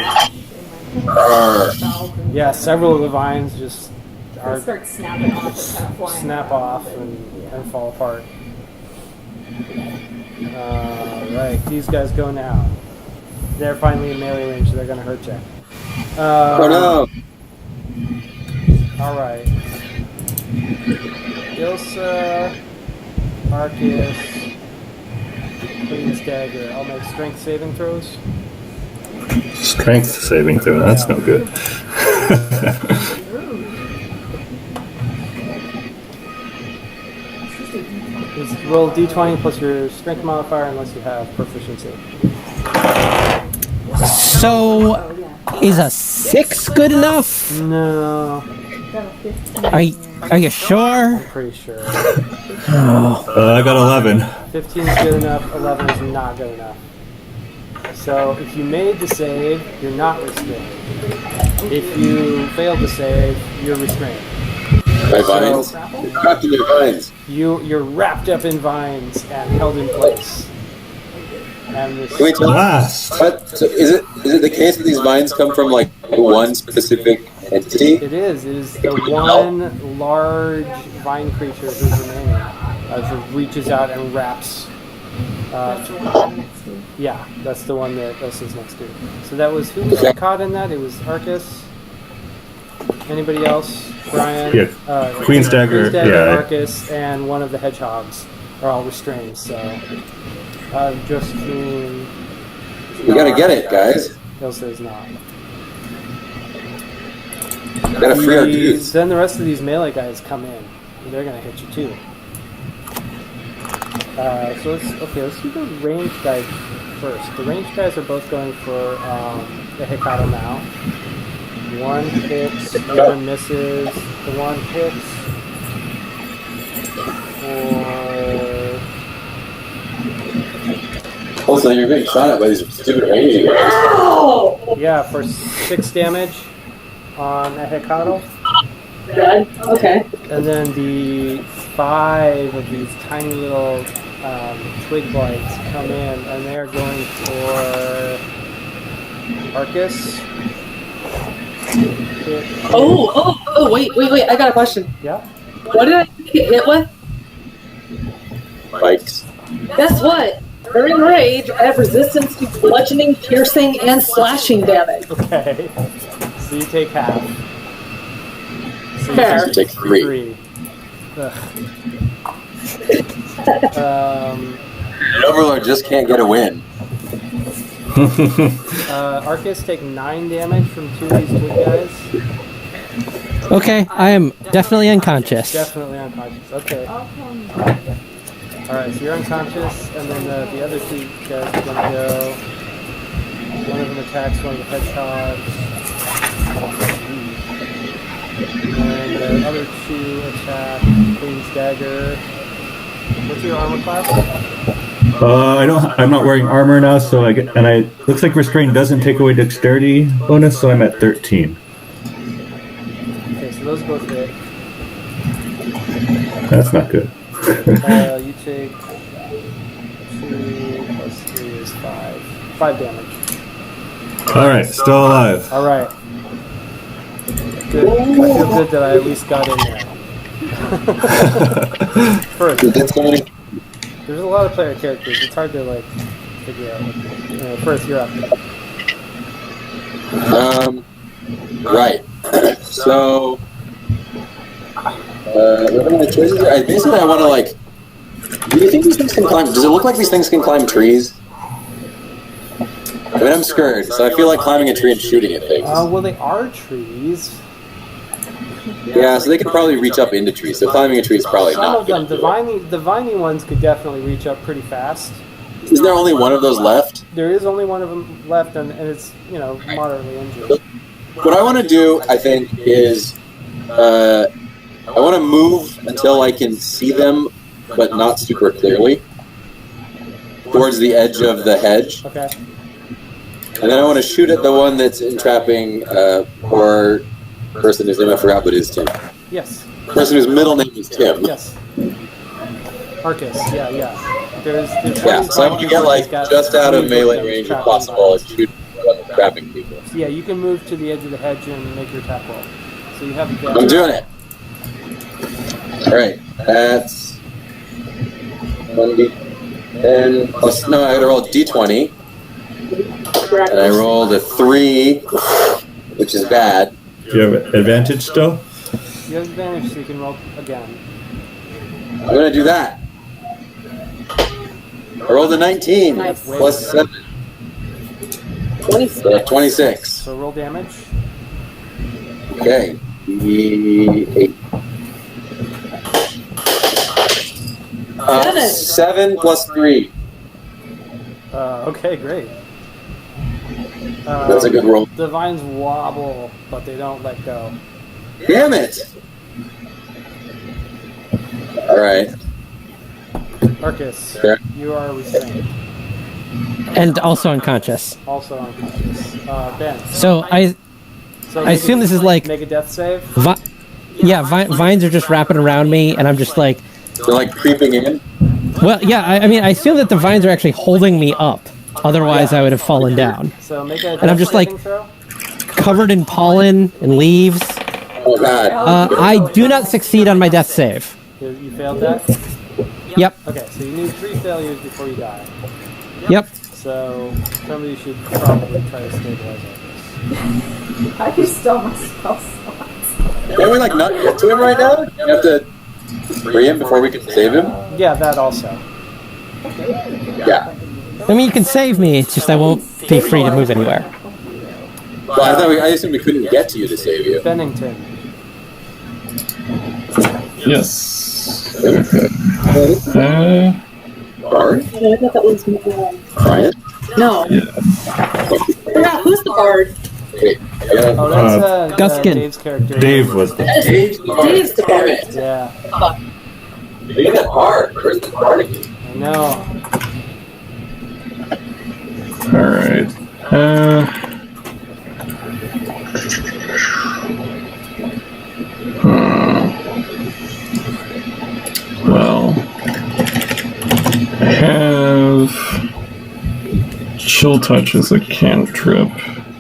Yeah, several of the vines just Start snapping off, kind of flying snap around. off and fall apart. Right, these guys go now. They're finally in melee range, so they're going to hurt you. Oh no! All right. Ilsa, Arceus, Queen's Dagger. I'll make strength saving throws. Strength saving throw. That's no good. Just roll d20 plus your strength modifier unless you have proficiency. So, is a 6 good enough? No, Are you sure? I'm pretty sure. I got 11. 15 is good enough, 11 is not good enough. So if you made the save, you're not restrained. If you failed to save, you're restrained. My vines? Got to your vines. You're wrapped up in vines and held in place. And this, Can we tell? Blast! But so is it the case that these vines come from like one specific entity? it is the one large vine creature who's remaining. It reaches out and wraps. Yeah, that's the one that this is next to. So that was who was caught in that? It was Arcus. Anybody else? Brian? Yeah, Queen's Dagger, yeah. Arcus, and one of the hedgehogs are all restrained. So Justine. We gotta get it, guys. Ilsa is not. We gotta free our dudes. Then the rest of these melee guys come in. And they're gonna hit you too. So let's do the ranged guys first. The ranged guys are both going for the Hikato now. One hits, the other misses. The one hits for... Also, you're being shot at by these stupid ranging guys. Yeah, for 6 damage on a Hikato. Good. Okay. And then the 5 of these tiny little twig blights come in, and they're going for Arcus. Wait, I got a question. Yeah? What did I get hit with? Bikes. Guess what? During rage, I have resistance to bludgeoning, piercing, and slashing damage. Okay. So you take half. So Fair. You take 3. An Overlord just can't get a win. Arcus take 9 damage from 2 of these twig guys. Okay, I am definitely unconscious. Definitely unconscious. Okay. Alright, so you're unconscious, and then the other 2 guys are gonna go. One of them attacks one of the hedgehogs. And the other 2 attack Queen's Dagger. What's your armor class? I'm not wearing armor now, so looks like restraint doesn't take away dexterity bonus, so I'm at 13. Okay, so those both hit. That's not good. You take 2 plus 3 is 5. 5 damage. Alright, still alive. Alright. Good. I feel good that I at least got in there. First, there's a lot of player characters. It's hard to figure out. First, you're up. Right. So, what are my choices? Basically, I want to do you think these things can climb? Does it look like these things can climb trees? I mean, I'm scared, so I feel like climbing a tree and shooting at things. Well, they are trees. Yeah, so they can probably reach up into trees. So climbing a tree is probably Some not of them, good. the viney ones could definitely reach up pretty fast. Is there only one of those left? There is only one of them left, and it's, moderately injured. What I want to do, I think, is I want to move until I can see them, but not super clearly, towards the edge of the hedge. Okay. And then I want to shoot at the one that's entrapping poor person whose name I forgot, but is Tim. Yes. Person whose middle name is Tim. Yes. Arcus, yeah. There's Yeah, so I want to get just out of melee range if possible and shoot trapping people. Yeah, you can move to the edge of the hedge and make your attack roll. So you have advantage. I'm doing it. Alright, that's 1d10 plus, no, I gotta roll a d20. And I rolled a 3, which is bad. Do you have advantage still? You have advantage, so you can roll again. I'm gonna do that. I rolled a 19 plus 7. 26. So roll damage. Okay. D8. 7 plus 3. Okay, great. That's a good roll. The vines wobble, but they don't let go. Damn it! Alright. Arcus, Sure. you are restrained. And also unconscious. Also unconscious. Ben. So I assume this is like... Make a death save? Vines are just wrapping around me, and I'm just They're creeping in? Well, yeah, I mean, I assume that the vines are actually holding me up. Otherwise, I would have fallen down. So make a And I'm just, dex saving like, throw. Covered in pollen and leaves. Oh god. I do not succeed on my death save. You failed that? Yep. Okay, so you need 3 failures before you die. Yep. So somebody should probably try to stabilize this. I can still my spell slots. Can we like not get to him right now? You have to free him before we can save him? Yeah, that also. Yeah. I mean, you can save me, it's just I won't be free to move anywhere. Well, I assumed we couldn't get to you to save you. Bennington. Yes. Okay. Bard? I thought that was more. Brian? No. Yeah. Yeah, who's the bard? Wait, I gotta- Oh, that's Guskin. Dave's character. Dave was the. Dave's the bard. Yeah, Look at that bard. Where's the bard? I know. Alright. Well, I have Chill Touch as a cantrip,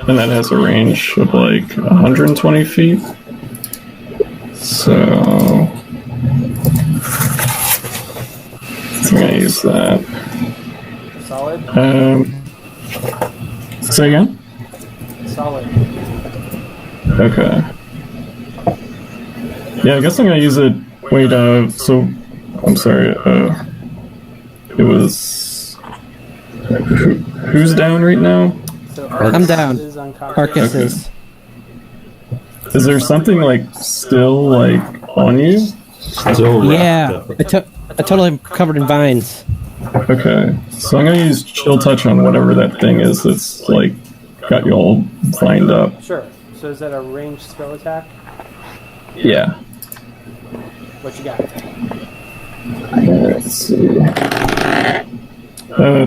and that has a range of like 120 feet. So I'm gonna use that. Solid? Say again? Solid. Okay. Yeah, I guess I'm gonna use it. Wait, so I'm sorry. It was who's down right now? So I'm down. is unconscious. Arcus Okay. is. Is there something like still like on you? Still wrapped Yeah, up. I totally am covered in vines. Okay, so I'm gonna use Chill Touch on whatever that thing is that's like got you all lined up. Sure. So is that a ranged spell attack? Yeah. What you got? Let's see.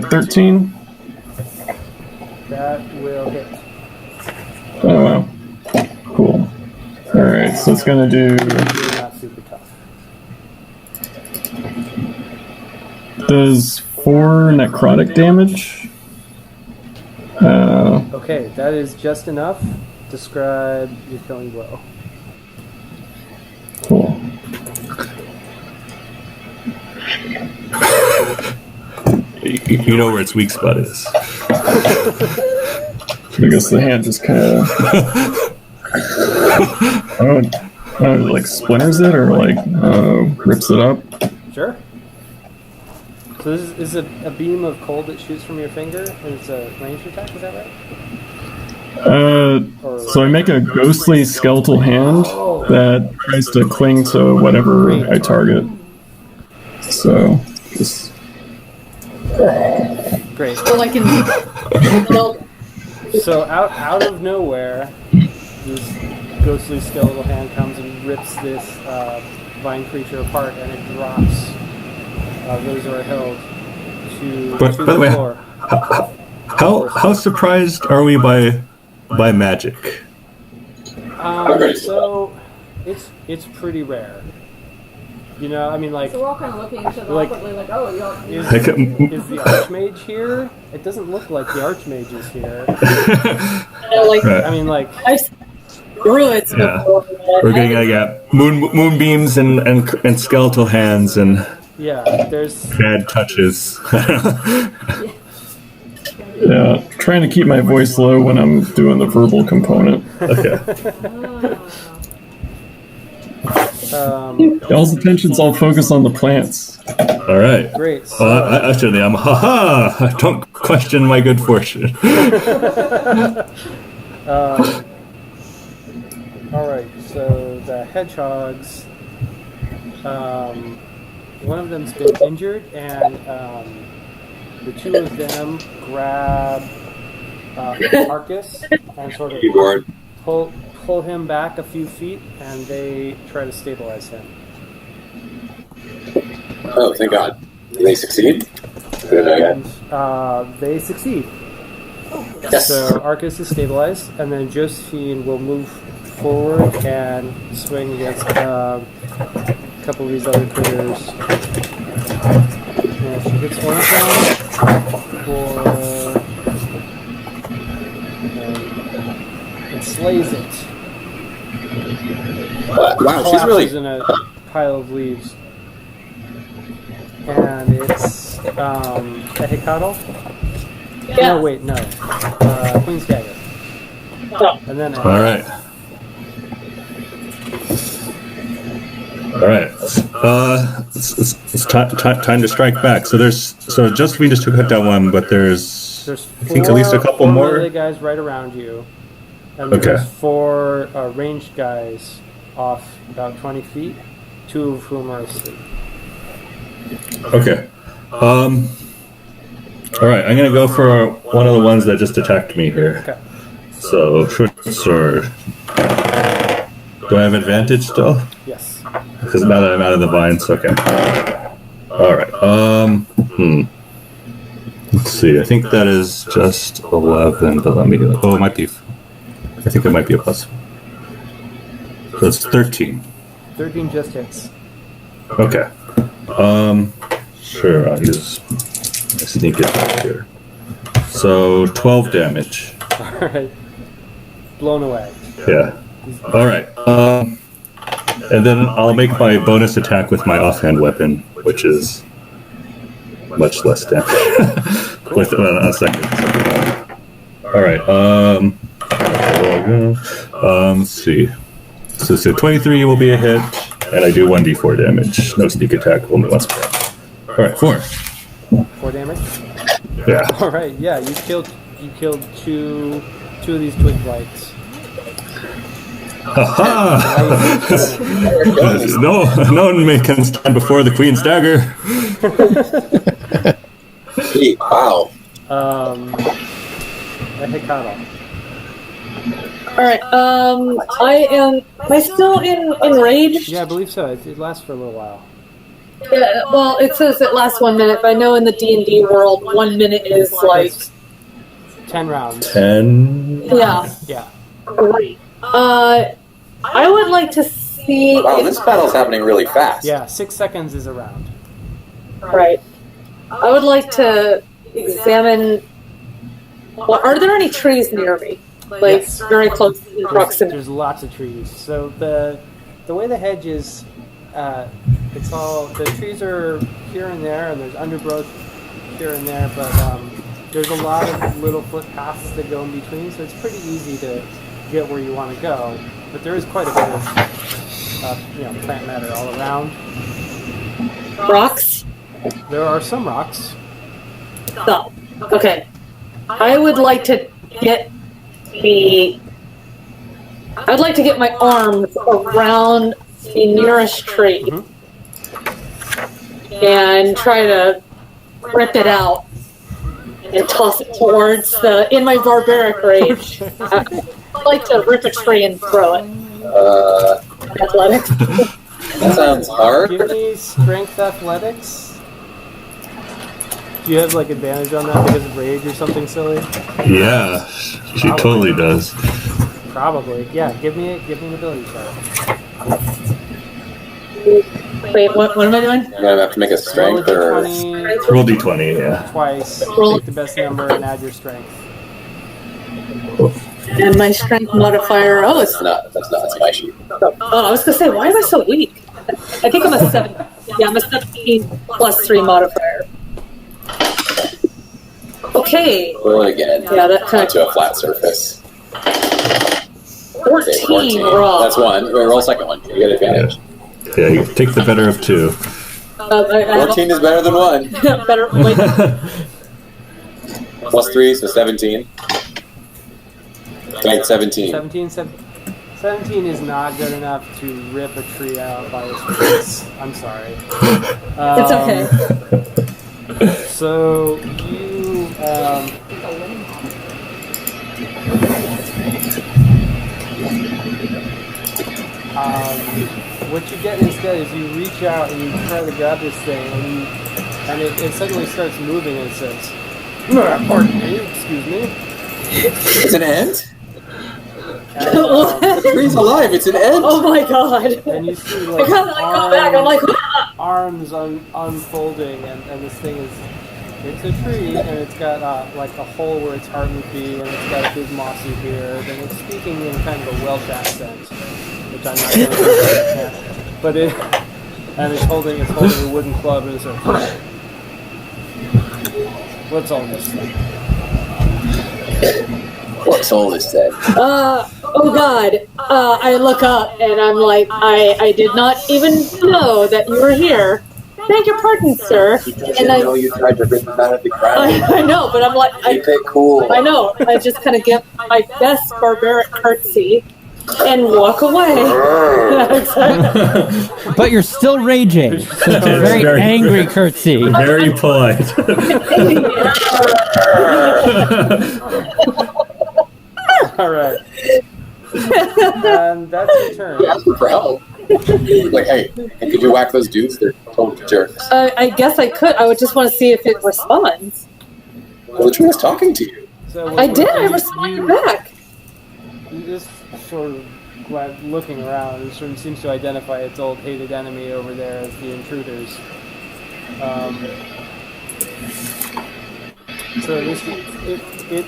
13. That will hit. Oh wow. Cool. All right, so it's gonna do. You're not super tough. Does 4 necrotic damage. Okay, that is just enough. Describe your killing blow. Cool. You know where its weak spot is. I guess the hand just kind of. I don't know, like splinters it or like rips it up. Sure. So this is a beam of cold that shoots from your finger, and it's a ranged attack. Is that right? So I make a ghostly skeletal hand that tries to cling to whatever I target. So just Great. So I can. Well, So out of nowhere, this ghostly skeletal hand comes and rips this vine creature apart, and it drops those who are held to But by the the way, floor. how surprised are we by magic? So it's pretty rare. You know, I mean, like, So we're all kind of looking at each other Like- awkwardly, like, oh, you don't. is, Like, is the Archmage here? It doesn't look like the Archmage is here. like Right. I mean, like, I've druids Yeah. before. but We're getting moonbeams and skeletal hands and yeah, there's bad touches. yeah, trying to keep my voice low when I'm doing the verbal component. Okay. Y'all's attention's all focused on the plants. All right. great. So, Actually, I'm haha. Don't question my good fortune. all right. So the hedgehogs, one of them's been injured, and the two of them grab Arcus and sort of Keyboard. pull him back a few feet, and they try to stabilize him. Oh, thank God. Did they succeed? Good, okay. And they succeed. Yes. So Arcus is stabilized, and then Josephine will move forward and swing against a couple of these other critters. And she hits one of them for It slays it. Wow, she's really. Collapses in a pile of leaves. And it's a Hecatl? Yeah. No, wait, no. Queen's Dagger. Oh. And then All right. All right. It's time to strike back. So Josephine just cut down one, but there's there's I think at least a couple four more. melee guys right around you. And Okay. there's 4 ranged guys off about 20 feet, 2 of whom are asleep. Okay. All right. I'm gonna go for one of the ones that just attacked me here. Okay. So short sword. Do I have advantage still? Yes. Because now that I'm out of the vines, okay. All right. Let's see. I think that is just 11, but let me. Oh, it might be. I think it might be a plus. So it's 13. 13 just hits. Okay. Sure. I'll use my sneak attack here. So 12 damage. Alright. Blown away. Yeah. All right. And then I'll make my bonus attack with my offhand weapon, which is much less damage. With a second. All right. Let's see. So 23 will be a hit, and I do 1d4 damage. No sneak attack, only once per round. All right, 4. 4 damage? Yeah. Alright, yeah, you killed two of these twig blights. Haha! No one can stand before the Queen's dagger. Hey, wow. A Hecatl. Alright, am I still enraged? Yeah, I believe so. It lasts for a little while. Yeah, well, it says it lasts 1 minute, but I know in the D&D world, 1 minute is like... 10 rounds. 10. Yeah. Yeah. Great. I would like to see... Wow, this battle's happening really fast. Yeah, 6 seconds is a round. Right. I would like to examine... Well, are there any trees near me? Like, Yes. very close in proximity? There's lots of trees. So the way the hedge is, it's all, the trees are here and there, and there's undergrowth here and there, but there's a lot of little footpaths that go in between, so it's pretty easy to get where you want to go. But there is quite a bit of plant matter all around. Rocks? There are some rocks. So, okay. I would like to get I'd like to get my arms around the nearest tree and try to rip it out and toss it towards in my barbaric rage. I'd like to rip a tree and throw it. Athletics. That sounds hard. Give me strength athletics. Do you have like advantage on that because of rage or something silly? Yeah, she totally does. Probably. Yeah, give me an ability check. Wait, what am I doing? I'm gonna have to make a strength or. Roll d20, yeah. Twice. Roll. Take the best number and add your strength. And my strength modifier, That's my sheet. I was gonna say, why am I so weak? I think I'm a 7. Yeah, I'm a 17 plus 3 modifier. Okay. Roll it again. Yeah, that kind Onto a flat surface. 14 14. raw. That's one. Roll second one. You get advantage. Yeah, you take the better of 2. 14 is better than 1. Better. Wait. Plus 3, so 17. Right, 17. 17 is not good enough to rip a tree out by its roots. I'm sorry. It's okay. So you what you get instead is you reach out and you try to grab this thing and it suddenly starts moving and it says, "Pardon me, excuse me." It's an ant? What? The tree's alive, it's an ant! Oh my god. And you see I like kind of like go back. I'm like, arms unfolding and this thing is It's a tree, and it's got like a hole where its heart would be, and it's got a big mossy beard, and it's speaking in kind of a Welsh accent, which I'm not going to understand. But it's holding a wooden club, and it's like, what's all this stuff? What's all this then? Oh God. I look up and I'm like, I did not even know that you were here. Beg your pardon, sir. And I know you tried to rip them out of the ground. I know, but I'm like, Keep it cool. I know. I just kind of give my best barbaric curtsy and walk away. But you're still raging. So it's a very, Very- angry curtsy. Very polite. All right. And that's your turn. You asked for help. Like, hey, could you whack those dudes? They're total jerks. I guess I could. I would just want to see if it responds. Well, the tree was talking to you. So I did. I responded back. You just sort of looking around, it sort of seems to identify its old hated enemy over there as the intruders. So it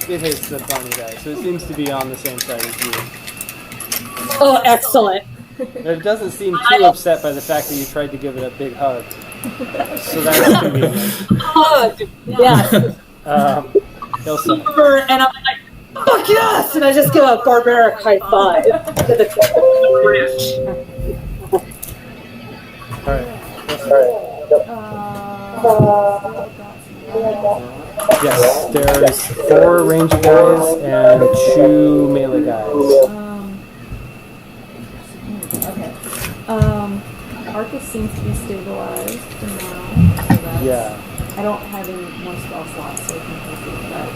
hates the bunny guy, so it seems to be on the same side as you. Oh, excellent. It doesn't seem too upset by the fact that you tried to give it a big hug. So that's convenient. Hug. Yes. Ilsa. And I'm like, fuck yes! And I just give a barbaric high five to the Alright. Yes, there's 4 ranger guys and 2 melee guys. Okay. Arcus seems to be stabilized for now. So that's, Yeah. I don't have any more spell slots, so I can proceed with that.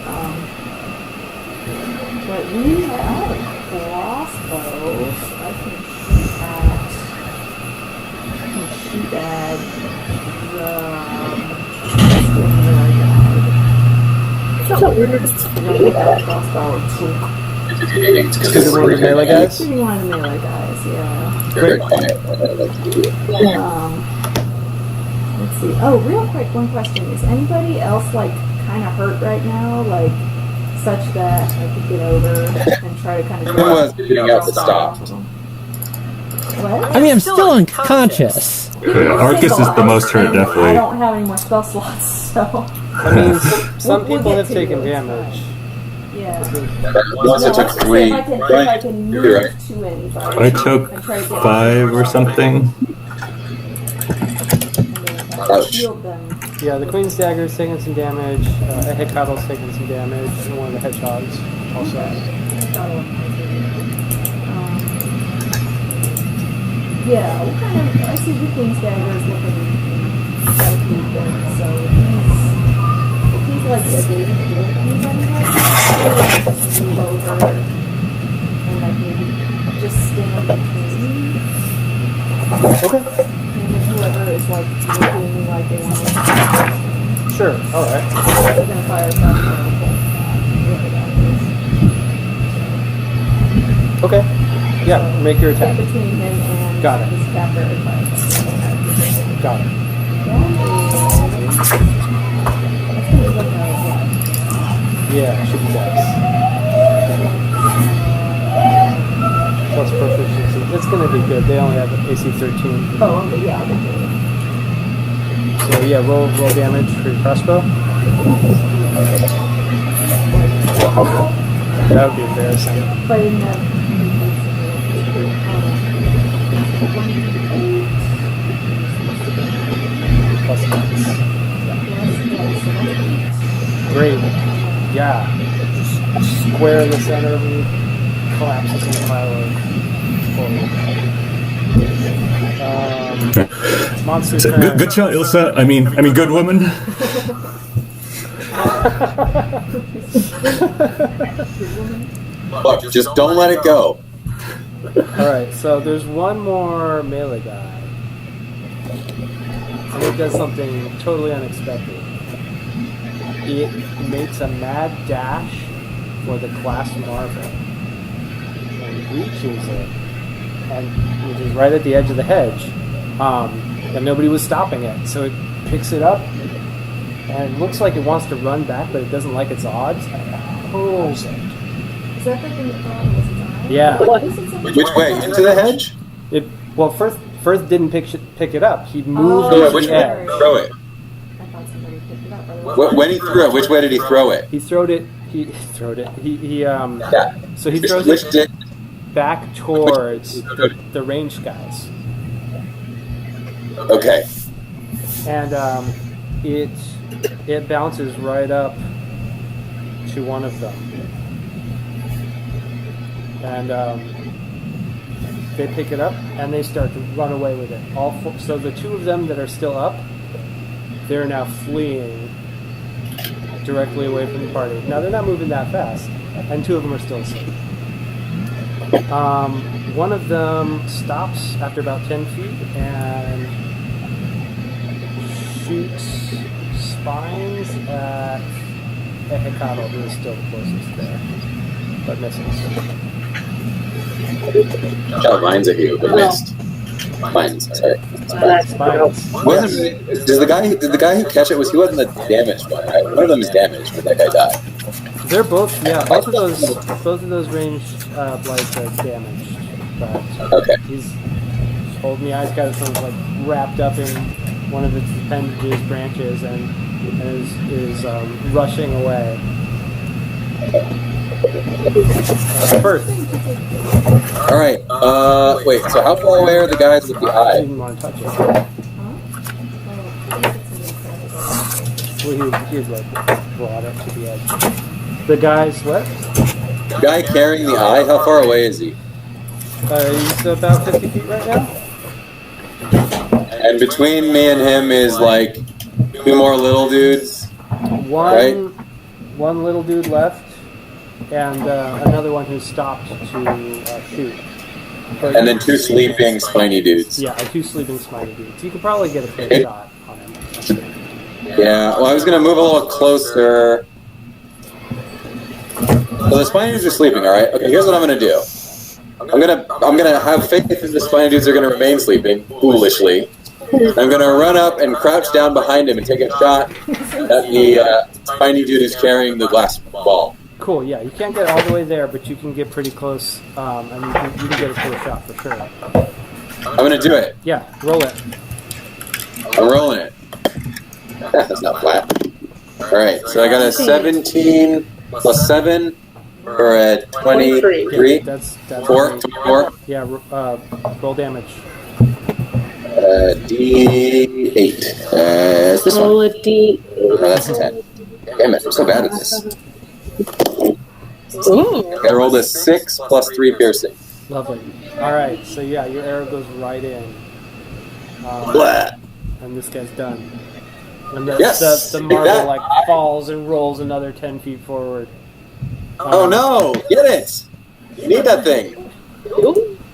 But we have crossbows. I can shoot at the crossbow or two. Is it one of the melee guys? Shooting one of the melee guys, yeah. You're very quiet. Let's see. Oh, real quick, one question. Is anybody else, like, kind of hurt right now? Like, such that I could get over and try to kind of... Who was getting out that stopped? What? I mean, I'm still unconscious. Arcus is the most hurt, I definitely. don't have any more spell slots, so... I mean, some We'll people get have to taken you, it's damage. Yeah. Once it took Let's see 3. if I can move You're right. to anybody. I took and try to get 5 or something. Ouch. Shield them. Yeah, the Queen's Dagger's taking some damage, a Hecatl's taking some damage, and one of the hedgehogs also. Yeah, what kind of... I see the Queen's Dagger is looking got a few things, so if he's like a David Field, anybody like just move over and like maybe just stand between. Okay. And then whoever is like looking like they want to Sure, alright. they're gonna fire from whoever that is. Okay. Yeah, make your Get attack. between him and Got it. his captor and fire. Got it. Yeah, should be dex. Plus proficiency. It's gonna be good. They only have AC 13. Oh, okay, yeah, I'll do So yeah, roll damage for your crossbow. That would be embarrassing. it. But in the Plus dex. Great. Yeah. Just square in the center of you, collapses in a pile of coal. Monster's So, turn. good shot, Ilsa. I mean, good woman. Look, just don't let it go. Alright, so there's one more melee guy. And it does something totally unexpected. It makes a mad dash for the glass marble. And reaches it. And which is right at the edge of the hedge. And nobody was stopping it. So it picks it up and it looks like it wants to run back, but it doesn't like its odds. Pulls it. Is that the thing that thought it was its eye? Yeah. What is it so much Which way? more? Into the hedge? It well, Firth didn't pick it up. He moved Oh, Yeah, to which the way edge. did he throw it? I thought somebody picked it up. Otherwise- When he threw it, which way did he throw it? He throwed it. He throwed it. Yeah. So he throws Which it did? back towards the ranged guys, Okay. and it bounces right up to one of them, and they pick it up and they start to run away with it. All four, so the two of them that are still up, they're now fleeing directly away from the party. Now they're not moving that fast, and two of them are still asleep. One of them stops after about 10 feet and shoots spines at Hecatl, who is still the closest there, but misses. Shot mines at you, but missed. Mines, sorry. Spines. Did the guy who catch it he wasn't the damaged one, right? One of them is damaged, but that guy died. They're both, yeah, both of those ranged blights are damaged, but Okay. he's holding the eye. He's got his own, like wrapped up in one of its appendages, branches, and is rushing away. First, All right. Wait. So how far away are the guys with the I eye? didn't want to touch it. Huh? Oh, Well, he like brought it to the edge. The guy's what? The guy carrying the eye. How far away is he? He's about 50 feet right now. And between me and him is like two more little dudes. One little dude left, and another one who stopped to shoot. And then two sleeping spiny dudes. Yeah, two sleeping spiny dudes. You could probably get a fair shot on him. Yeah. Well, I was gonna move a little closer. So the spiny dudes are sleeping. All right. Okay. Here's what I'm gonna do. I'm gonna have faith that the spiny dudes are gonna remain sleeping foolishly. I'm gonna run up and crouch down behind him and take a shot at the spiny dude who's carrying the glass ball. Cool. Yeah, you can't get all the way there, but you can get pretty close, and you can get a clear shot for sure. I'm gonna do it. Yeah, roll it. I'm rolling it. That's not flat. All right. So I got a 17 plus 7 for a 23. Yeah, that's 4. 4. Yeah, roll damage. D8. It's this one. Roll a D. Oh, that's a 10. Damn it, I'm so bad at this. Ooh. I rolled a 6 plus 3 piercing. Lovely. All right, so yeah, your arrow goes right in, Blah. and this guy's done. And the, Yes! the marble That- like falls and rolls another 10 feet forward. Oh no! Get it! You need that thing.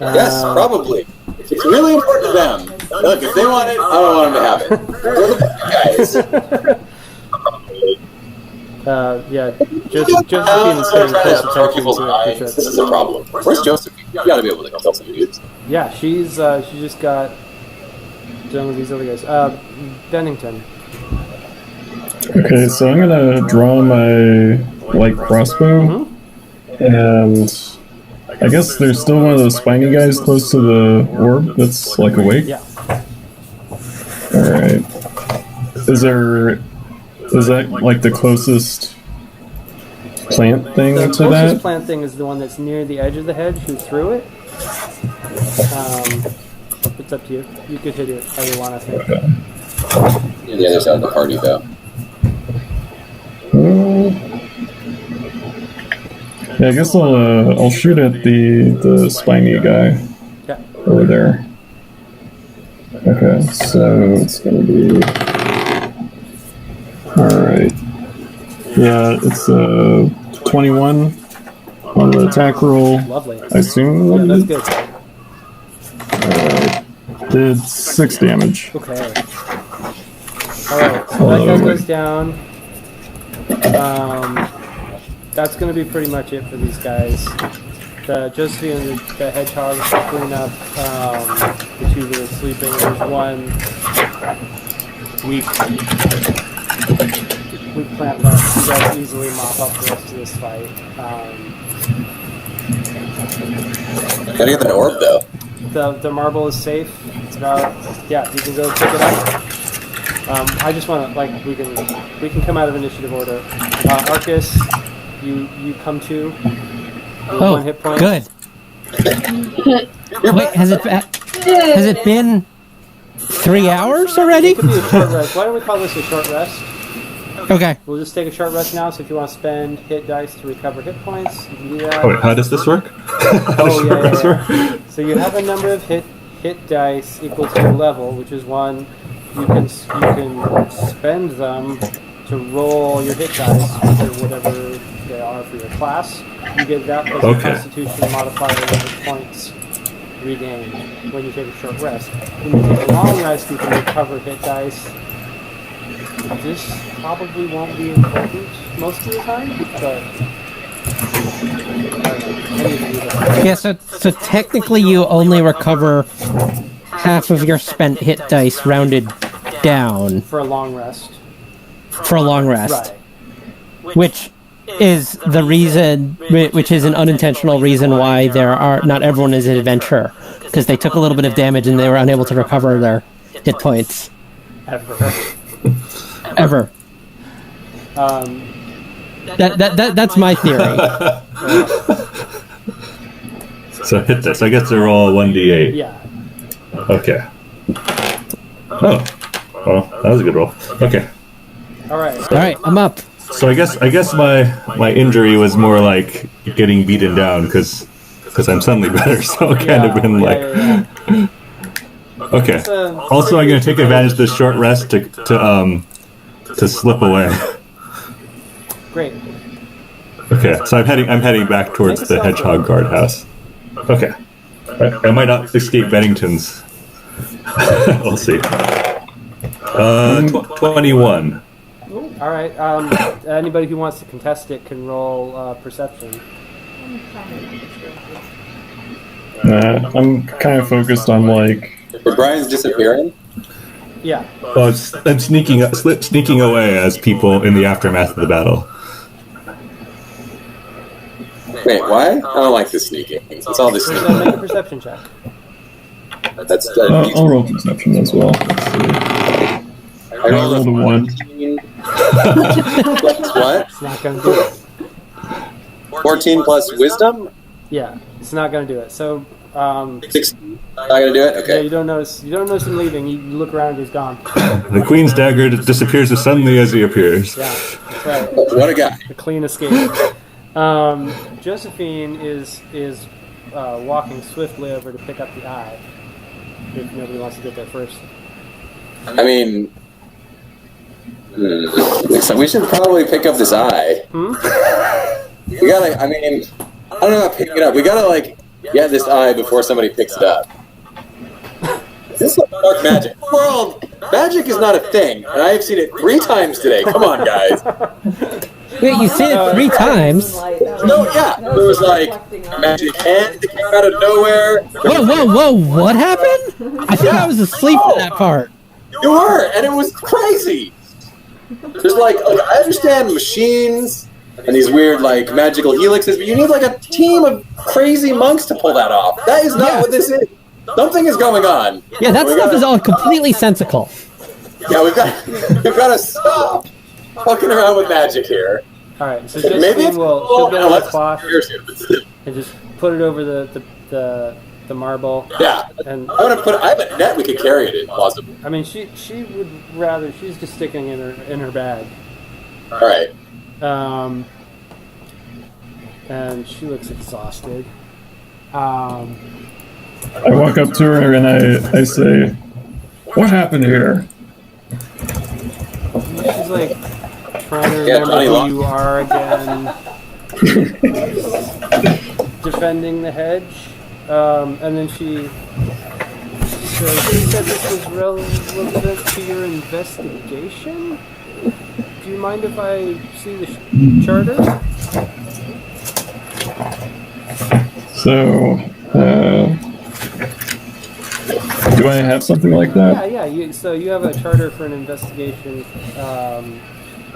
Yes, probably. It's really important to them. Look, if they want it, I don't want them to have it. They're the bad guys. Yeah, Josephine's paying close Throw attention people's to it eyes. for This sure. is a problem. Where's Josephine? You gotta be able to tell some dudes. Yeah, she just got done with these other guys. Bennington. Okay, so I'm gonna draw my light crossbow, and I guess there's still one of those spiny guys close to the orb that's like awake. Yeah. All right. Is that like the closest plant thing The to closest that? plant thing is the one that's near the edge of the hedge who threw it. It's up to you. You could hit it how you want, I think. The other side of the party, though. Yeah, I guess I'll shoot at the spiny guy Yeah. over there. Okay, so it's gonna be. Alright. Yeah, it's 21 on the attack roll. Lovely. I assume Yeah, that that's is. good. Did 6 damage. Okay. Alright, so that guy goes down. That's going to be pretty much it for these guys. Josephine and the hedgehog clean up the two that are sleeping. There's one weak we plant left. You guys easily mop up the rest of this fight. Gotta get that orb though. The marble is safe. It's about you can go pick it up. I just want to we can come out of initiative order. Arcus, you come to Oh, 1 hit point. good. Wait, has it been 3 hours already? It could be a short rest. Why don't we call this a short rest? Okay. We'll just take a short rest now. So if you want to spend hit dice to recover hit points, you can do that. Oh, wait, how does this work? Yeah. So you have a number of hit dice equal to your level, which is 1. You can spend them to roll your hit dice for whatever they are for your class. You get that plus your Constitution modifier of hit points regained when you take a short rest. When you take a long rest, you can recover hit dice. This probably won't be important most of the time, but Yeah, so technically you only recover half of your spent hit dice rounded down for a long rest. For a long rest. Right. Which is the reason, which is an unintentional reason why not everyone is an adventurer. Because they took a little bit of damage and they were unable to recover their hit points. Ever. That's my theory. So hit this. I get to roll 1d8. Yeah. Okay. Oh. Well, that was a good roll. Okay. All right, I'm up. So I guess my injury was more like getting beaten down because I'm suddenly better. So it kind of been like. Okay. Also, I'm gonna take advantage of this short rest to slip away. Great. Okay, so I'm heading back towards the hedgehog guardhouse. Okay. I might not escape Bennington's. We'll see. 21. All right. Anybody who wants to contest it can roll perception. I'm kind of focused on But Brian's disappearing? Yeah. Well, I'm sneaking away as people in the aftermath of the battle. Wait, why? I don't like this sneaking. It's all this So sneaking. make a perception check. That's I'll roll perception as well. I rolled a 1. Plus what? It's not going to do it. 14 plus wisdom? Yeah, it's not going to do it. So, 16. Not gonna do it? yeah, Okay. you don't notice him leaving. You look around, he's gone. The Queen's dagger disappears as suddenly as he appears. Yeah, that's right. What a guy. A clean escape. Josephine is walking swiftly over to pick up the eye. If nobody wants to get there first. I mean, so we should probably pick up this eye. We gotta, I mean, I don't know about picking it up. We gotta, get this eye before somebody picks it up. This is dark magic. World, magic is not a thing, and I have seen it 3 times today. Come on, guys. Wait, you said it 3 times? No, yeah. There was, a magic hand that came out of nowhere. Whoa, what happened? I think I was asleep for that part. You were, and it was crazy. There's I understand machines and these weird magical helixes, but you need a team of crazy monks to pull that off. That is not what this is. Something is going on. Yeah, that stuff is all completely sensical. Yeah, we've got to stop fucking around with magic here. All right, so Maybe Josephine she'll get on the cloth parachute. and just put it over the marble. Yeah, And I have a net we could carry it in, possibly. I mean, she would rather. She's just sticking in her bag. All right. And she looks exhausted. I walk up to her and I say, "What happened here?" She's trying to remember who you are again. Defending the hedge. And then she said this was relevant to your investigation? Do you mind if I see the charter? So, do I have something like that? Yeah. So you have a charter for an investigation.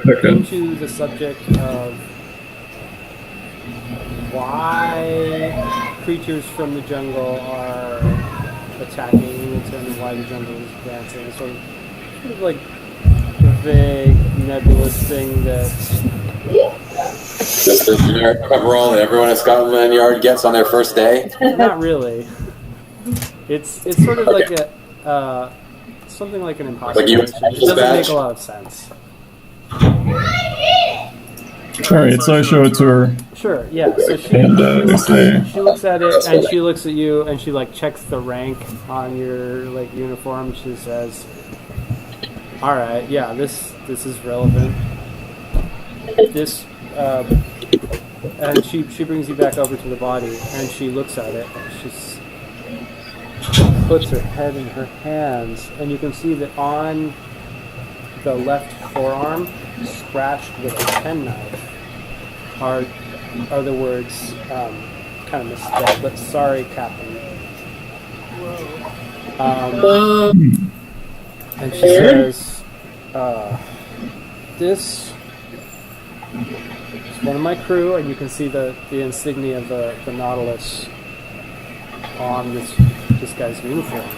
Okay. into the subject of why creatures from the jungle are attacking Ingleton and why the jungle is advancing. Sort of like a vague, nebulous thing that Just the generic coverall that everyone in Scotland Yard gets on their first day. not really. It's sort of like a something like an impossible. Like you- mission. It doesn't make a lot of sense. All right, so I show it to her. Sure, yeah. So And, say- she looks at it and she looks at you and she like checks the rank on your like uniform. She says, "All right, yeah, this is relevant. This." And she brings you back over to the body and she looks at it and she puts her head in her hands and you can see that on the left forearm, scratched with a penknife, are the words, kind of misspelled, but sorry, Captain. And she says, this is one of my crew, and you can see the insignia of the Nautilus on this guy's uniform.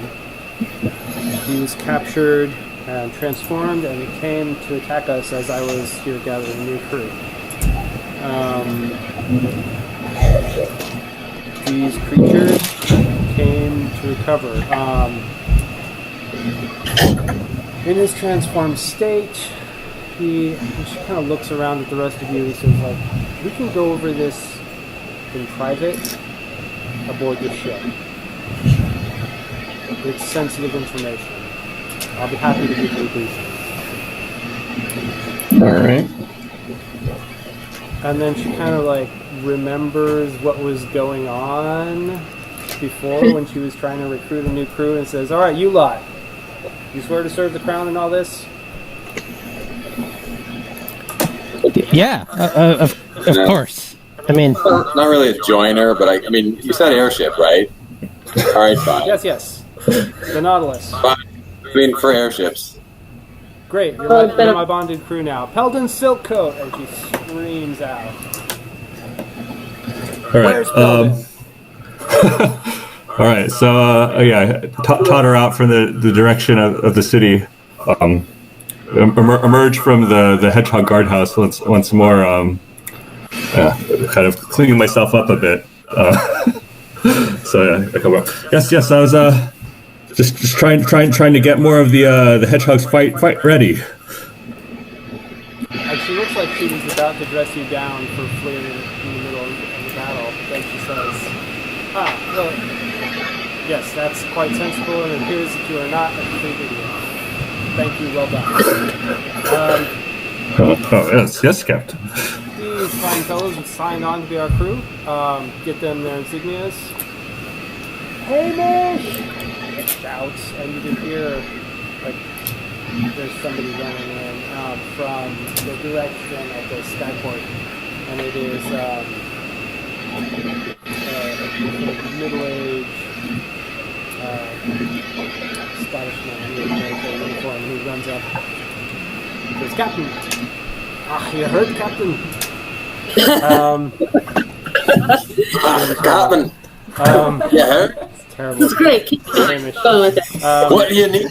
He was captured and transformed, and he came to attack us as I was here gathering a new crew. These creatures came to recover. In his transformed state, she kind of looks around at the rest of you and says, like, we can go over this in private aboard the ship. It's sensitive information. I'll be happy to give you a briefing. All right. And then she kind of like remembers what was going on before when she was trying to recruit a new crew and says, all right, you lot, you swear to serve the crown and all this? Yeah, of course. I mean, Not really a joiner, but I mean, you said airship, right? All right, fine. Yes. The Nautilus. Fine. I mean, for airships. Great, you're my bonded crew now. Peldon Silkcoat! And she screams out. All right. Where's Peldon? All right. So yeah, taught her out from the direction of the city. Emerge from the hedgehog guardhouse once more. Kind of cleaning myself up a bit. So yeah, I come up. Yes. I was just trying to get more of the hedgehog's fight ready. And she looks like she was about to dress you down for fleeing in the middle of the battle. Then she says, well, yes, that's quite sensible, and it appears that you are not a complete idiot. Thank you, well done. Yes, Captain. These fine fellows have signed on to be our crew. Get them their insignias. Hamish! It shouts, and you can hear, like, there's somebody running in from the direction of the skyport, and it is a middle-aged Scottish man in a military uniform, and he runs up. He says, Captain! You heard, Captain? Captain. Yeah. It's terrible. It's great. Keep going with it. What do you need?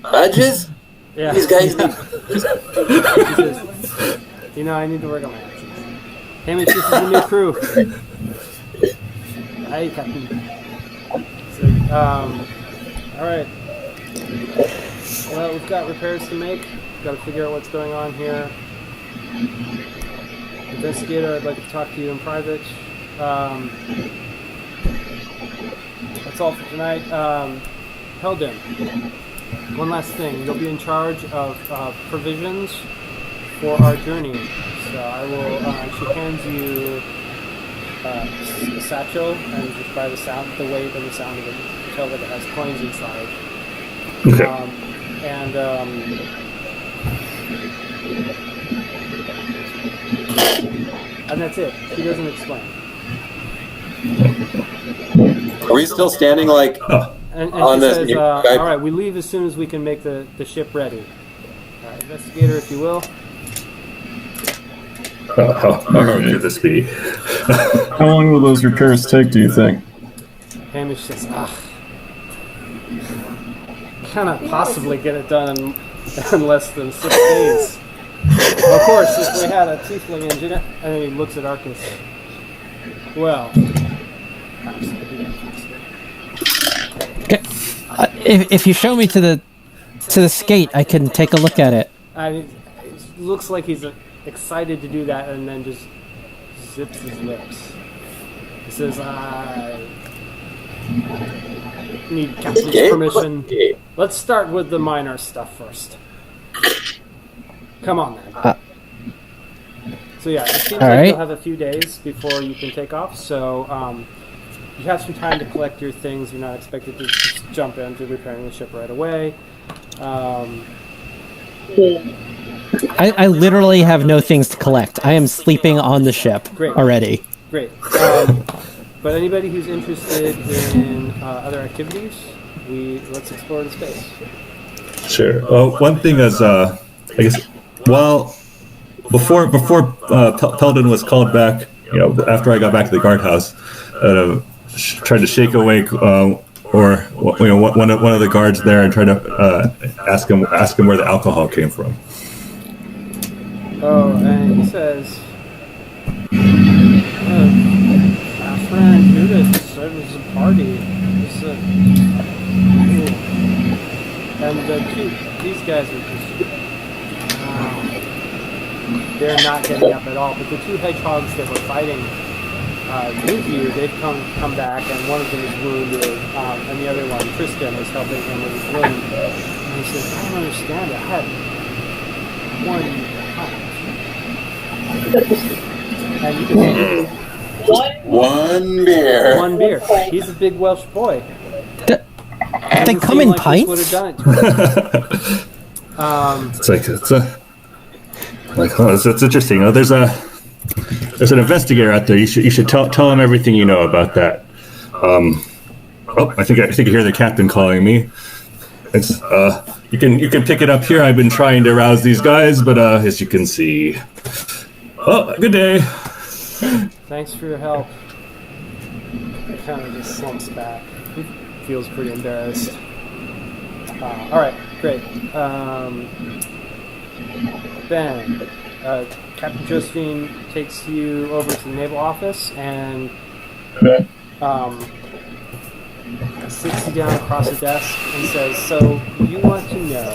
Badges? Yeah. These guys need. He says, I need to work on my accent. Hamish, this is the new crew. Hi, Captain. So, all right. Well, we've got repairs to make. Got to figure out what's going on here. Investigator, I'd like to talk to you in private. That's all for tonight. Peldon, one last thing. You'll be in charge of provisions for our journey. So I will. She hands you a satchel, and just by the weight and the sound of it, you can tell that it has coins inside. Okay. And that's it. She doesn't explain. Are we still standing like And on she this? says, all right, we leave as soon as we can make the ship ready. Investigator, if you will. How hard could this be? How long will those repairs take, do you think? Hamish says, cannot possibly get it done in less than 6 days. Of course, if we had a tiefling engineer, and then he looks at Arcus. Well, Okay. If you show me to the skate, I can take a look at it. it looks like he's excited to do that, and then just zips his lips. He says, "I need captain's permission. Let's start with the minor stuff first. Come on, then." So yeah, it seems like you'll have a few days before you can take off. So you have some time to collect your things. You're not expected to just jump into repairing the ship right away. I literally have no things to collect. I am sleeping on the ship already. Great. But anybody who's interested in other activities, let's explore the space. Sure. One thing is, I guess, before Peldon was called back, after I got back to the guardhouse, tried to shake awake one of the guards there and try to ask him where the alcohol came from. Oh, and he says, our friend Judith said it was a party. And these guys are just, they're not getting up at all. But the 2 hedgehogs that were fighting with you, they've come back, and one of them is wounded, and the other one, Tristan, is helping him with his wound. And he says, I don't understand it. I had one punch. And you can see One beer. one beer. He's a big Welsh boy. They come in pints? Would have done it to him. It's interesting. There's an investigator out there. You should tell him everything you know about that. I think I hear the captain calling me. It's you can pick it up here. I've been trying to rouse these guys, but as you can see, good day. Thanks for your help. He kind of just slumps back. He feels pretty embarrassed. All right, great. Ben, Captain Josephine takes you over to the naval office and sits you down across the desk and says, so you want to know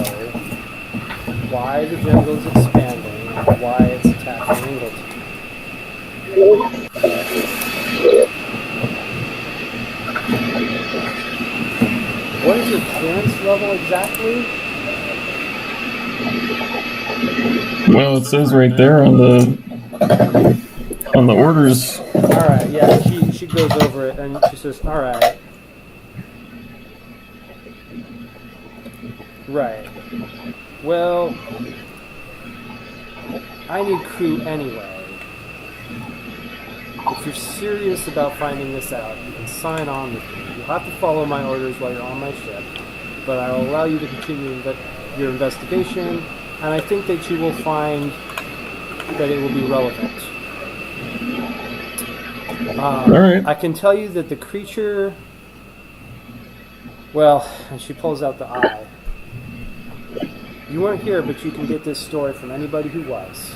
why the jungle is expanding and why it's attacking Ingleton. What is your clearance level exactly? Well, it says right there on the orders. Alright, yeah, she goes over it and she says, alright. Right. Well, I need crew anyway. If you're serious about finding this out, you can sign on with me. You'll have to follow my orders while you're on my ship, but I will allow you to continue your investigation, and I think that you will find that it will be relevant. All right. I can tell you that the creature... Well, and she pulls out the eye. You weren't here, but you can get this story from anybody who was.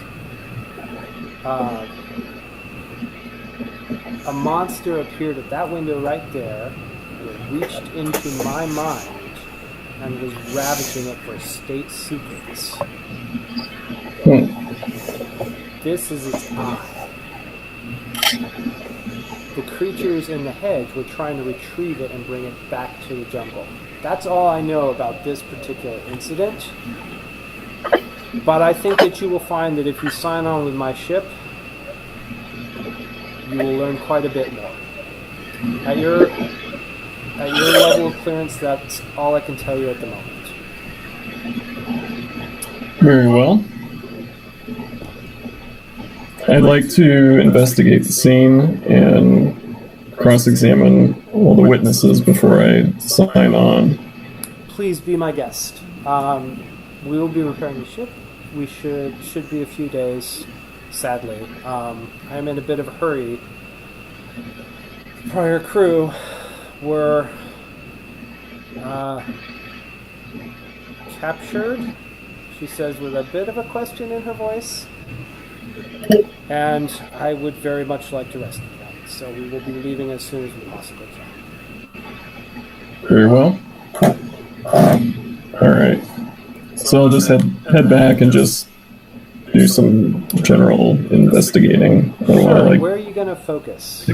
A monster appeared at that window right there, and it reached into my mind and was ravaging it for state secrets. This is its eye. The creatures in the hedge were trying to retrieve it and bring it back to the jungle. That's all I know about this particular incident. But I think that you will find that if you sign on with my ship, you will learn quite a bit more. At your level of clearance, that's all I can tell you at the moment. Very well. I'd like to investigate the scene and cross-examine all the witnesses before I sign on. Please be my guest. We will be repairing the ship. We should be a few days. sadly. I'm in a bit of a hurry. The prior crew were captured, she says with a bit of a question in her voice, and I would very much like to rescue them. So we will be leaving as soon as we possibly can. Very well. All right. So I'll just head back and just do some general investigating. I don't wanna, Where are you going to focus?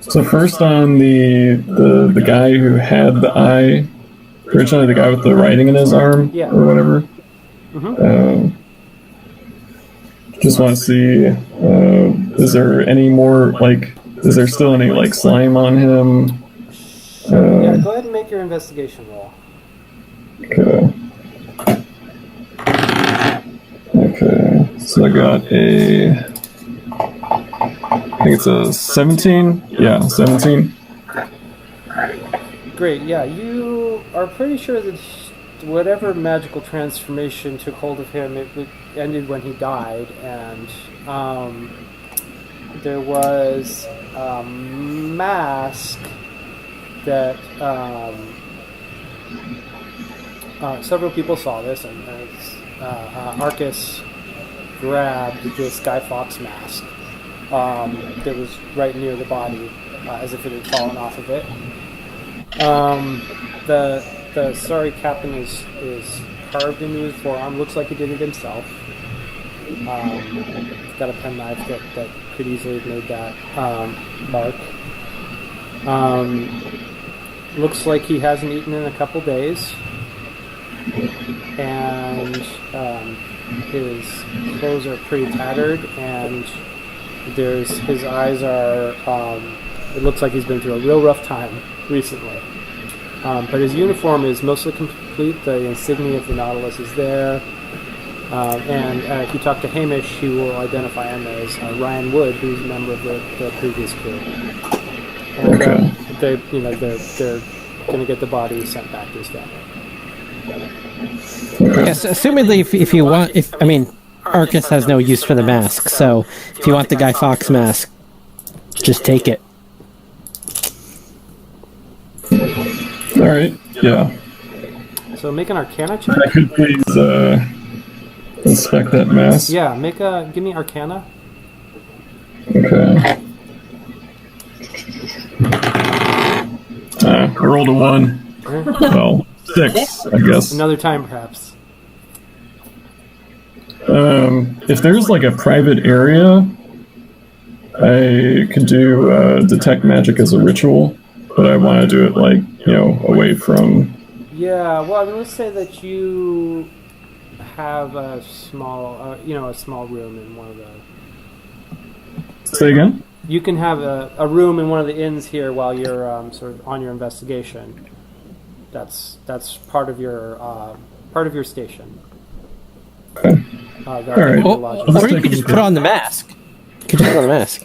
So first on the guy who had the eye, originally the guy with the writing in his arm, Yeah. or whatever. Just want to see, is there any more, like, is there still any, like, slime on him? Yeah, go ahead and make your investigation roll. Okay. Okay, so I got I think it's a 17? Yeah, 17. Great, yeah, you are pretty sure that whatever magical transformation took hold of him, it ended when he died, and there was a mask that several people saw this, and Arcus grabbed this Guy Fawkes mask that was right near the body, as if it had fallen off of it. The sorry captain is carved into his forearm. Looks like he did it himself. Got a penknife that could easily have made that mark. Looks like he hasn't eaten in a couple days, and his clothes are pretty tattered, and his eyes are. It looks like he's been through a real rough time recently. But his uniform is mostly complete. The insignia of the Nautilus is there. And if you talk to Hamish, he will identify him as Ryan Wood, who's a member of the previous crew. And they're going to get the body sent back to his family. Yes, assumedly, if you want, Arcus has no use for the mask, so if you want the Guy Fawkes mask, just take it. All right, yeah. So make an Arcana check. I could please inspect that mask. Yeah, give me Arcana. Okay. I rolled a 1. Well, 6, I guess. Another time, perhaps. If there's like a private area, I could do detect magic as a ritual, but I want to do it like, away from. Yeah, well, let's say that you have a small, a small room in one of the. Say again? You can have a room in one of the inns here while you're sort of on your investigation. That's part of your station. Okay. All right. Or you could just put on the mask. You could just put on the mask.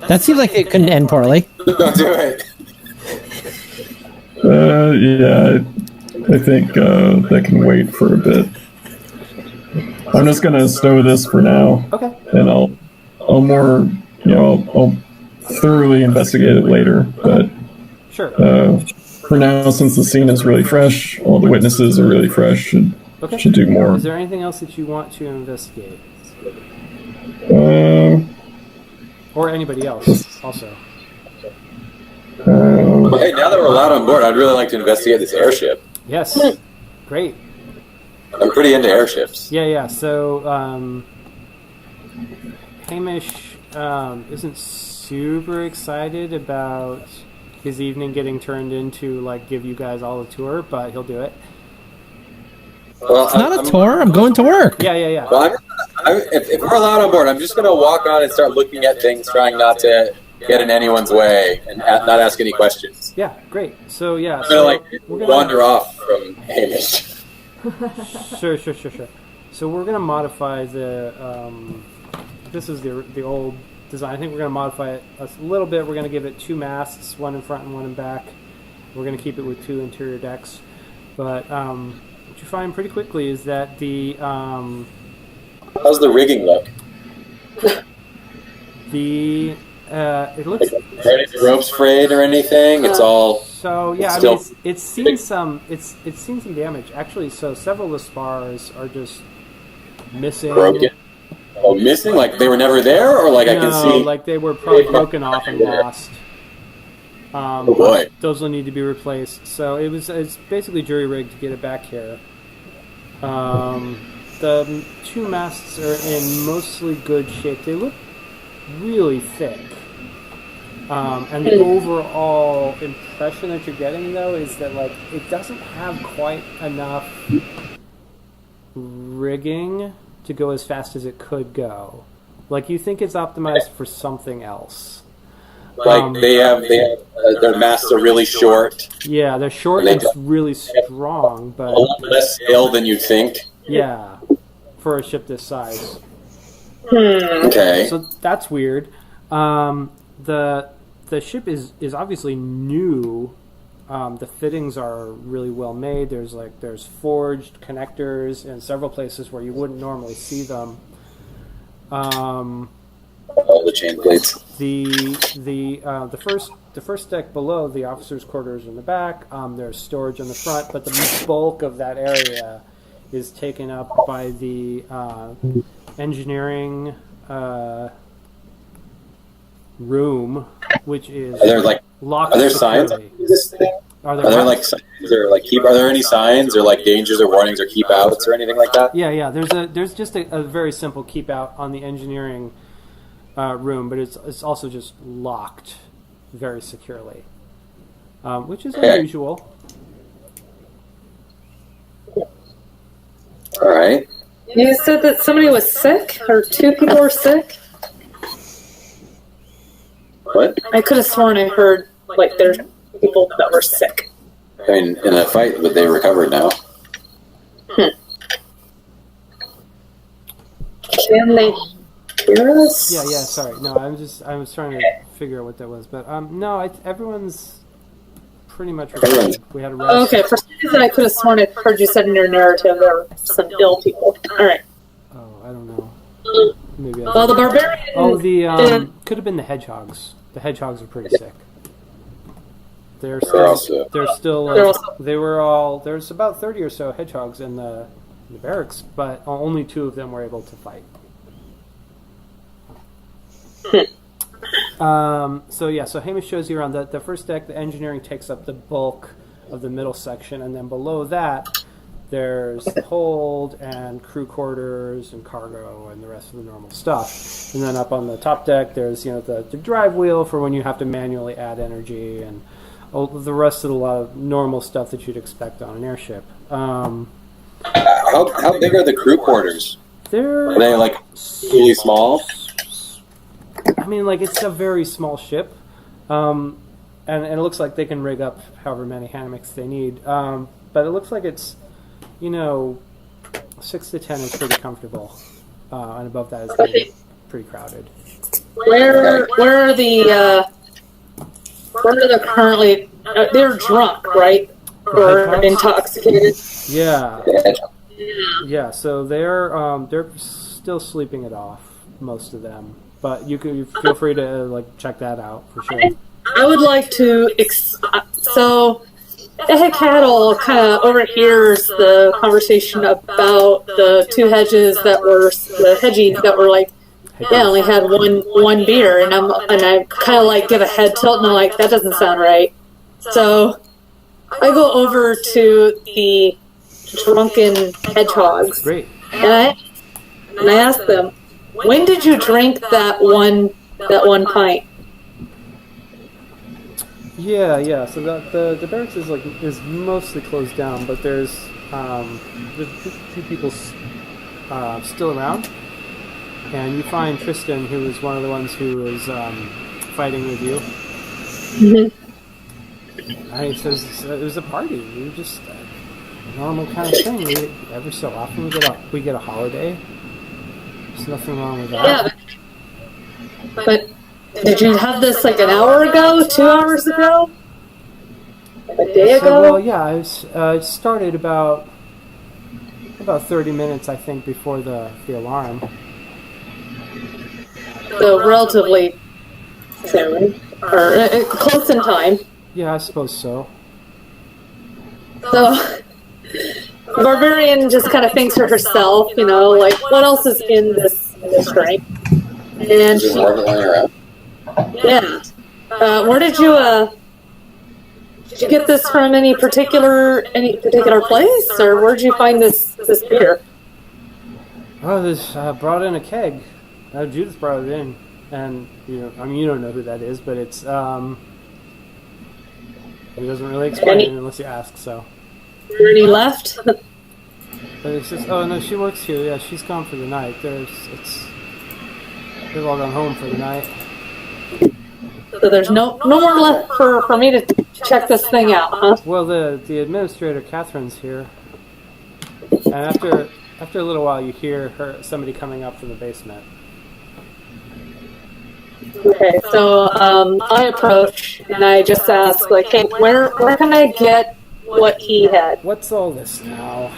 That seems like it couldn't end poorly. Don't do it. Yeah, I think that can wait for a bit. I'm just gonna stow this for now. Okay. And I'll more, I'll thoroughly investigate it later. But sure. For now, since the scene is really fresh, all the witnesses are really fresh, should do more. Is there anything else that you want to investigate? Or anybody else, also. Hey, now that we're allowed on board, I'd really like to investigate this airship. Yes. Great. I'm pretty into airships. Yeah. So, Hamish isn't super excited about his evening getting turned into, give you guys all a tour, but he'll do it. Well, It's not a tour. I'm going to work. Yeah. Well, if we're allowed on board, I'm just going to walk on and start looking at things, trying not to get in anyone's way and not ask any questions. Yeah, great. So, yeah. I'm going to wander off from Hamish. Sure. So we're going to modify this is the old design. I think we're going to modify it a little bit. We're going to give it 2 masts, one in front and one in back. We're going to keep it with 2 interior decks. But what you find pretty quickly is that the How's the rigging look? It looks. Are any ropes frayed or anything? It's all. So yeah, I still mean, it's seen some. It's seen some damage actually. So several of the spars are just missing. Broken. Oh, missing? Like they were never there, or like I can see. Like they were probably broken off and lost. Oh boy. Those will need to be replaced. So it's basically jury rigged to get it back here. The two masts are in mostly good shape. They look really thick. And the overall impression that you're getting, though, is that like it doesn't have quite enough rigging to go as fast as it could go. Like you think it's optimized for something else. Like they have their masts are really short. Yeah, they're short and really strong, but a lot less sail than you'd think. Yeah, for a ship this size. Okay. So that's weird. The ship is obviously new. The fittings are really well made. There's forged connectors in several places where you wouldn't normally see them. All the chain plates. The first deck below, the officers' quarters in the back. There's storage in the front, but the bulk of that area is taken up by the engineering room, which is locked. Are there signs on this thing? Are there like signs or like are there any signs or like dangers or warnings or keep outs or anything like that? Yeah. There's just a very simple keep out on the engineering room, but it's also just locked very securely, which is unusual. All right. You said that somebody was sick, or two people were sick? What? I could have sworn I heard, like, there's people that were sick. I mean, in a fight, but they recovered now. Can they hear us? Yeah. Sorry. No, I was trying to figure out what that was, but no, everyone's pretty much recovered. We had a rest. Okay, for some reason I could have sworn I heard you said in your narrative there were some ill people. All right. Oh, I don't know. Maybe. Well, the barbarian. Oh, the could have been the hedgehogs. The hedgehogs are pretty sick. There's about 30 or so hedgehogs in the barracks, but only 2 of them were able to fight. So Hamish shows you around the first deck. The engineering takes up the bulk of the middle section, and then below that there's the hold and crew quarters and cargo and the rest of the normal stuff. And then up on the top deck there's the drive wheel for when you have to manually add energy and the rest of a lot of normal stuff that you'd expect on an airship. How big are the crew quarters? Are they like really small? I mean, like, it's a very small ship, and it looks like they can rig up however many hammocks they need. But it looks like it's 6 to 10 is pretty comfortable, and above that is pretty crowded. Where are the currently? They're drunk, right? Or intoxicated? Yeah. So they're still sleeping it off, most of them. But you feel free to check that out for sure. I would like to. So the head cattle kind of overhears the conversation about the 2 hedges that were the hedgies that were like, yeah, only had one beer, and I kind of give a head tilt, and I'm like, that doesn't sound right. So I go over to the drunken hedgehogs. Great. And I ask them, when did you drink that one pint? Yeah. So the barracks is mostly closed down, but there's 2 people still around, and you find Tristan, who was one of the ones who was fighting with you. Mm-hmm. And he says it was a party. We were just a normal kind of thing. Every so often we get a holiday. There's nothing wrong with that. Yeah, but did you have this an hour ago, 2 hours ago, a day ago? Well, yeah, I started about About 30 minutes, I think, before the alarm. So relatively soon, or close in time. Yeah, I suppose so. So Barbarian just kind of thinks to herself, you know, like, what else is in this drink? And Just she, lying around. yeah. Where did you get this from? Any particular place, or where'd you find this beer? Oh, this brought in a keg. Judith brought it in, and you don't know who that is, but it's he doesn't really explain it unless you ask. So. Already left. But it's just, oh no, she works here. Yeah, she's gone for the night. They've all gone home for the night. So there's no more left for me to check this thing out, huh? Well, the administrator, Catherine's here, and after a little while, you hear somebody coming up from the basement. Okay, so I approach and I just ask, like, hey, where can I get what he had? What's all this now?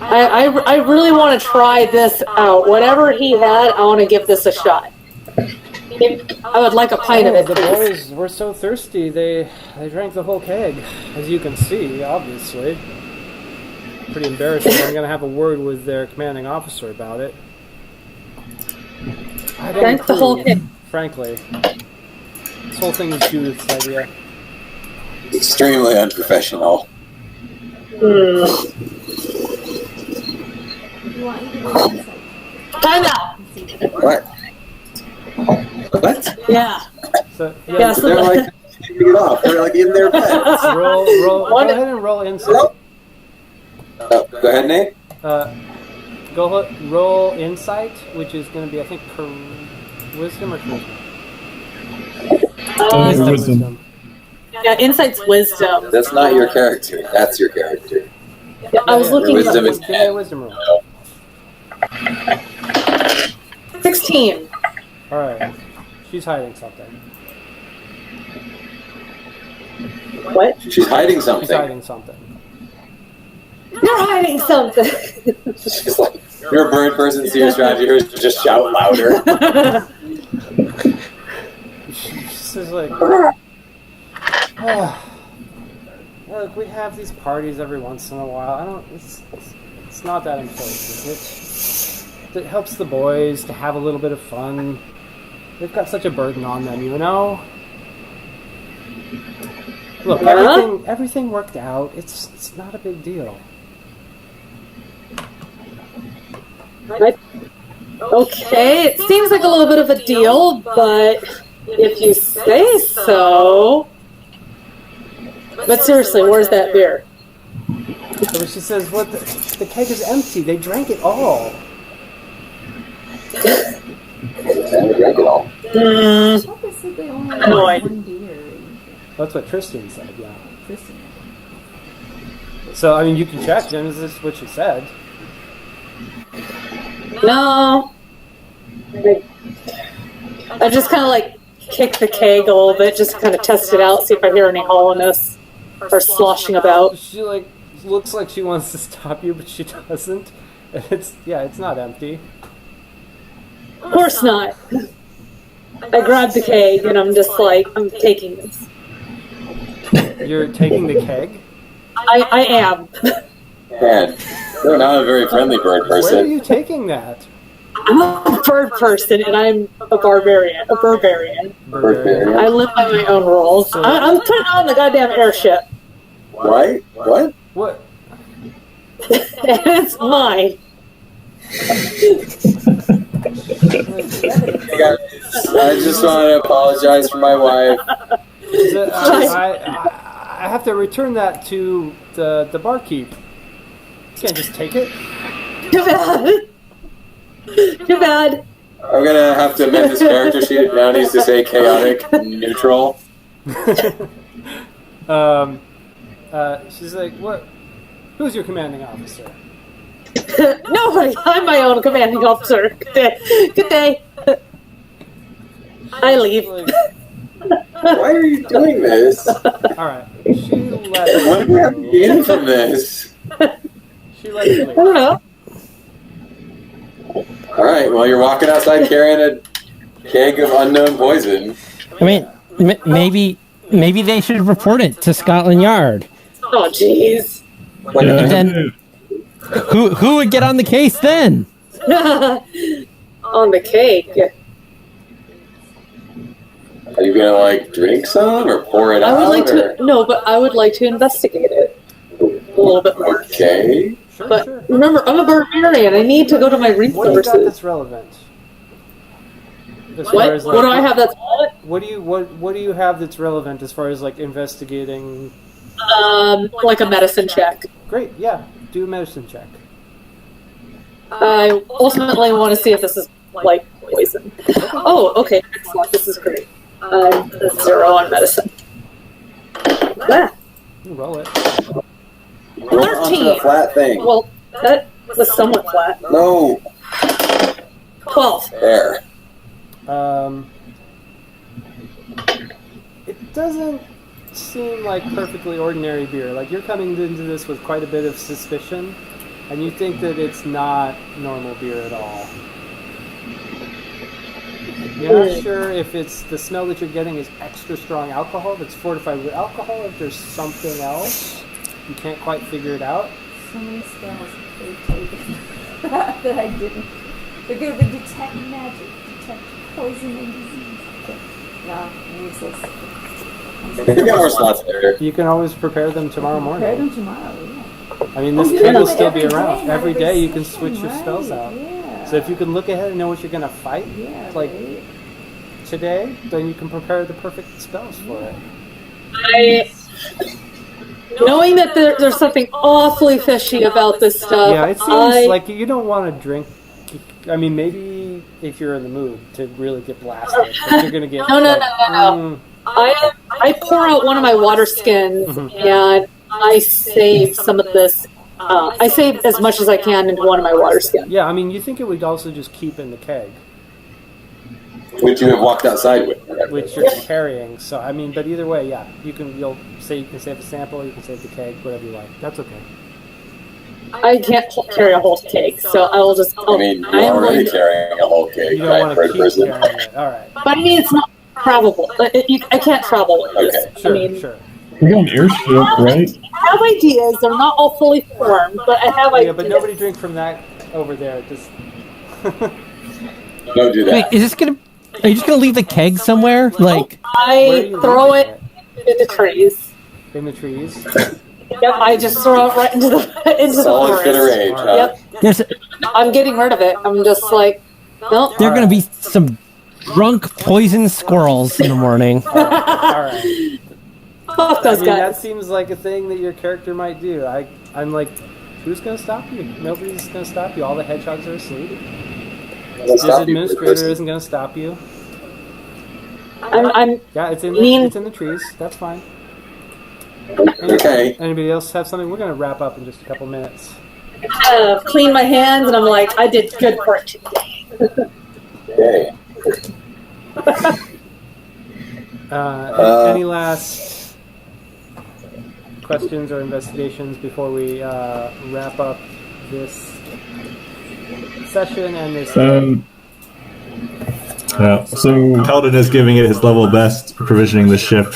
I really want to try this out. Whatever he had, I want to give this a shot. I would like a pint of it, The please. boys were so thirsty, they drank the whole keg, as you can see, obviously. Pretty embarrassing. I'm going to have a word with their commanding officer about it. I don't Drank the whole approve, keg. frankly. This whole thing is Judith's idea. Extremely unprofessional. Time out. What? What? Yeah. So, Yeah, so They're like taking it off. They're like in their beds. roll. Go ahead and roll insight. Go ahead, Nate. Roll insight, which is going to be, I think, wisdom or charisma. Wisdom. Yeah, insight's wisdom. That's not your character. That's your character. Yeah, I was looking Your wisdom at is Give me a wisdom roll. 16. All right. She's hiding something. What? She's hiding something. She's hiding something. You're hiding something. She's like, you're a bird person, so your strategy here is to just shout louder. She's like, look, we have these parties every once in a while. It's not that important. It helps the boys to have a little bit of fun. They've got such a burden on them, you know? Look, everything worked out. It's not a big deal. Okay, it seems like a little bit of a deal, but if you say so. But seriously, where's that beer? So she says, "What? The keg is empty. They drank it all." They drank it all. Annoyed. That's what Tristan said. Yeah. So I mean, you can check. Jen, is this what she said? No. I just kind of like kick the keg a little bit, just kind of test it out, see if I hear any hollowness or sloshing about. She looks like she wants to stop you, but she doesn't. And it's not empty. Of course not. I grab the keg and I'm just like, I'm taking this. You're taking the keg? I am. Man, you're not a very friendly bird Where are person. you taking that? I'm a bird person and I'm a barbarian. Barbarian. I live by my own rules. I'm putting on the goddamn airship. What? What? What? And it's mine. I just want to apologize for my wife. I have to return that to the barkeep. You can't just take it. Too bad. Too bad. I'm gonna have to amend this character sheet. It now needs to say chaotic neutral. She's like, what? Who's your commanding officer? Nobody. I'm my own commanding officer. Good day. Good day. I leave. Why are you doing this? All right. She let What do we have to gain from this? She likes I don't know. All right. Well, you're walking outside carrying a keg of unknown poison. I mean, maybe they should report it to Scotland Yard. Oh, jeez. Yeah, Then- Who would get on the case then? On the cake. Are you gonna like drink some or pour it I out? would like or- to. No, but I would like to investigate it a little bit more. Okay. Sure, But sure. remember, I'm a barbarian. I need to go to my What do you got resources. that's relevant? As far What? as, What do I have that's What do you have that's relevant as far as like investigating? like a medicine check? Great, yeah. Do a medicine check. I ultimately want to see if this is like poison. Oh, okay, excellent. This is great. 0 on medicine. Ah, You roll it. Roll onto the 13. flat thing. Well, that was somewhat flat. No. 12. There. It doesn't seem like perfectly ordinary beer. Like you're coming into this with quite a bit of suspicion, and you think that it's not normal beer at all. You're not sure if it's the smell that you're getting is extra strong alcohol, if it's fortified with alcohol, if there's something else. You can't quite figure it out. So many spells they've taken that I didn't. They're going to detect magic, detect poison and disease. Okay. No, useless. You got more slots there. You can always prepare them tomorrow Prepare morning. them tomorrow, yeah. I mean, this Oh, keg yeah. will still be Every around. day, Every not day you every can switch your session, spells right, out. yeah. So if you can look ahead and know what you're going to fight, Yeah, like right. today, then you can prepare the perfect spells for it. Knowing that there's something awfully fishy about this stuff, Yeah, it seems like you don't want to drink. I mean, maybe if you're in the mood to really get blasted, but you're going to get. No. like, I pour out one of my water skins and I save some of this. I save as much as I can into one of my water skins. Yeah, I mean, you think it would also just keep in the keg, Which you have walked outside with. which you're carrying. So I mean, but either way, yeah, you'll say you can save a sample, you can save the keg, whatever you like. That's okay. I can't carry a whole cake, so I'll just. I mean, you're am already going to- carrying a whole cake, You don't right, want for to a keep person. carrying it. All right. But I mean, it's not travelable. I can't travel with this. Okay, Sure, I mean, sure. We got an airship, right? I have ideas. They're not all fully formed, but I have Yeah, ideas. but nobody drink from that over there. Just Don't do Wait, that. is this gonna? Are you just gonna leave the keg somewhere? Like, where are I you throw leaving it in the trees. in the trees. Yep, I just throw it right into the Solid fit of forest. rage, huh? Yep, there's I'm getting rid of it. I'm just like, nope. there are gonna be some drunk poison squirrels in the morning. All right. Fuck I those mean, that guys. seems like a thing that your character might do. I'm like, who's gonna stop you? Nobody's gonna stop you. All the hedgehogs are asleep. Don't This stop you, administrator person. isn't gonna stop you. I'm Yeah, it's in the trees. That's fine. Okay. Anybody else have something? We're gonna wrap up in just a couple minutes. clean my hands, and I'm like, I did good for it today. Okay. Any last questions or investigations before we wrap up this session and this? So Paladin is giving it his level best, provisioning the ship,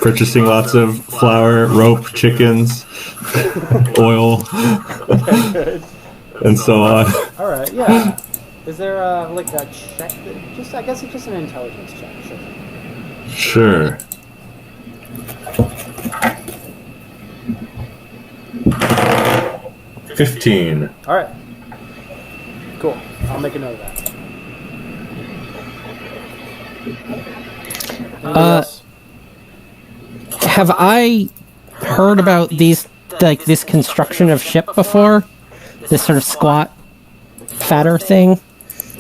purchasing lots of flour, rope, chickens, oil, and so on. All right, yeah. Is there like a check? I guess it's just an intelligence check. Sure. Sure. $15. All right. Cool. I'll make a note of that. Anybody else? Have I heard about these, like this construction of ship before? This sort of squat, fatter thing?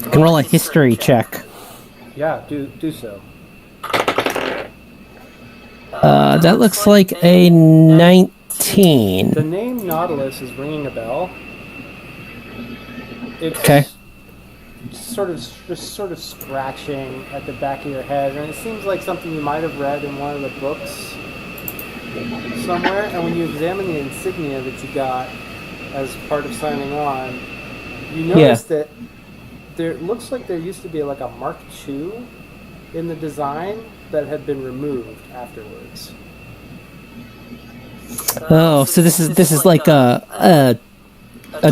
I can roll a history check. Yeah, do so. That looks like a 19. The name Nautilus is ringing a bell. It's Okay. sort of scratching at the back of your head, and it seems like something you might have read in one of the books. somewhere, and when you examine the insignia that you got as part of signing on, you notice that there looks like there used to be like a Mark II in the design that had been removed afterwards. Oh, so this is like a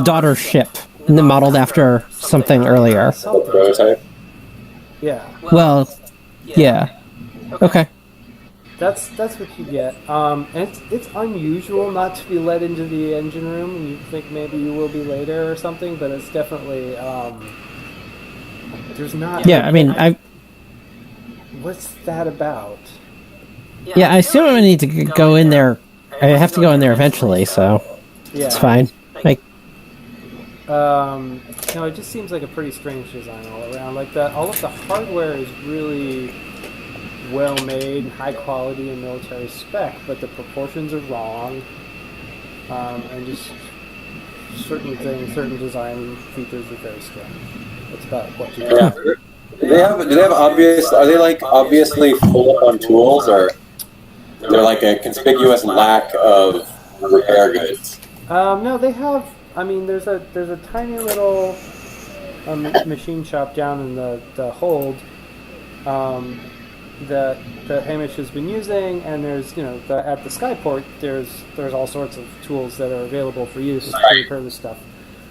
daughter ship modeled after something earlier. The prototype. Yeah, Well, yeah. Okay. that's what you get. And it's unusual not to be let into the engine room, and you think maybe you will be later or something, but it's definitely there's not. Yeah, I mean, What's that about? I assume I'm gonna need to go in there. I have to go in there eventually, so Yeah. it's fine. Like, No, it just seems like a pretty strange design all around. Like all of the hardware is really well made, high quality, and military spec, but the proportions are wrong, and just certain design features are very strange. That's about what you Yeah. Do they have obvious? Are they like obviously full up on tools, or they're like a conspicuous lack of repair goods? No, they have. I mean, there's a tiny little machine shop down in the hold that Hamish has been using, and there's at the Skyport there's all sorts of tools that are available for use to repair this stuff.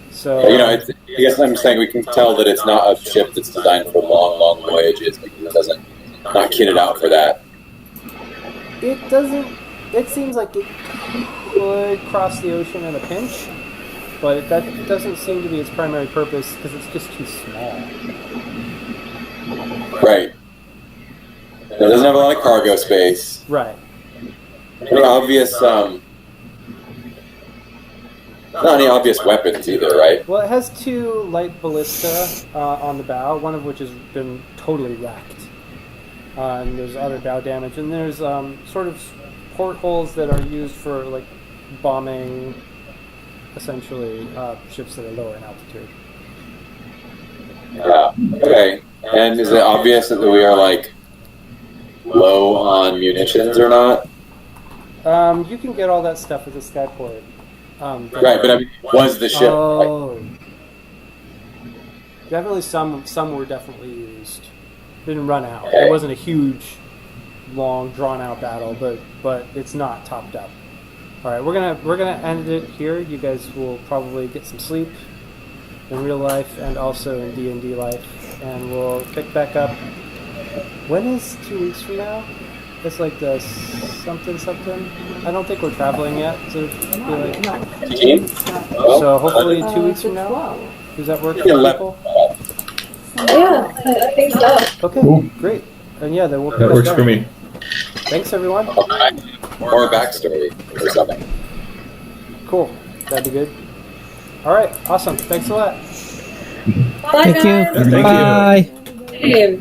So I guess I'm saying we can tell that it's not a ship that's designed for long voyages because it doesn't not kitted out for that. it doesn't. It seems like it could cross the ocean in a pinch, but that doesn't seem to be its primary purpose because it's just too small. Right. It doesn't have a lot of cargo space. Right. Any obvious not any obvious weapons either, right? Well, it has two light ballista on the bow, one of which has been totally wrecked. And there's other bow damage, and there's sort of portholes that are used for like bombing, essentially ships that are lower in altitude. Yeah. Okay. And is it obvious that we are like low on munitions or not? You can get all that stuff at the Skyport. Right, but I mean, was the ship? Oh. Definitely some were definitely used. Didn't run out. Okay. It wasn't a huge, long, drawn out battle, but it's not topped up. All right, we're gonna end it here. You guys will probably get some sleep in real life and also in D&D life, and we'll pick back up. When is 2 weeks from now? It's like the something. I don't think we're traveling yet, so it'd be like, Team? so hopefully 2 weeks from now. Does that work for people? Yeah, I think so. Okay, Cool. great. And yeah, then we'll pick That up works there. for me. Thanks, everyone. Or a backstory or something. Cool. That'd be good. All right, awesome. Thanks a lot. Bye, thank you. guys. Thank you. Bye. Hey.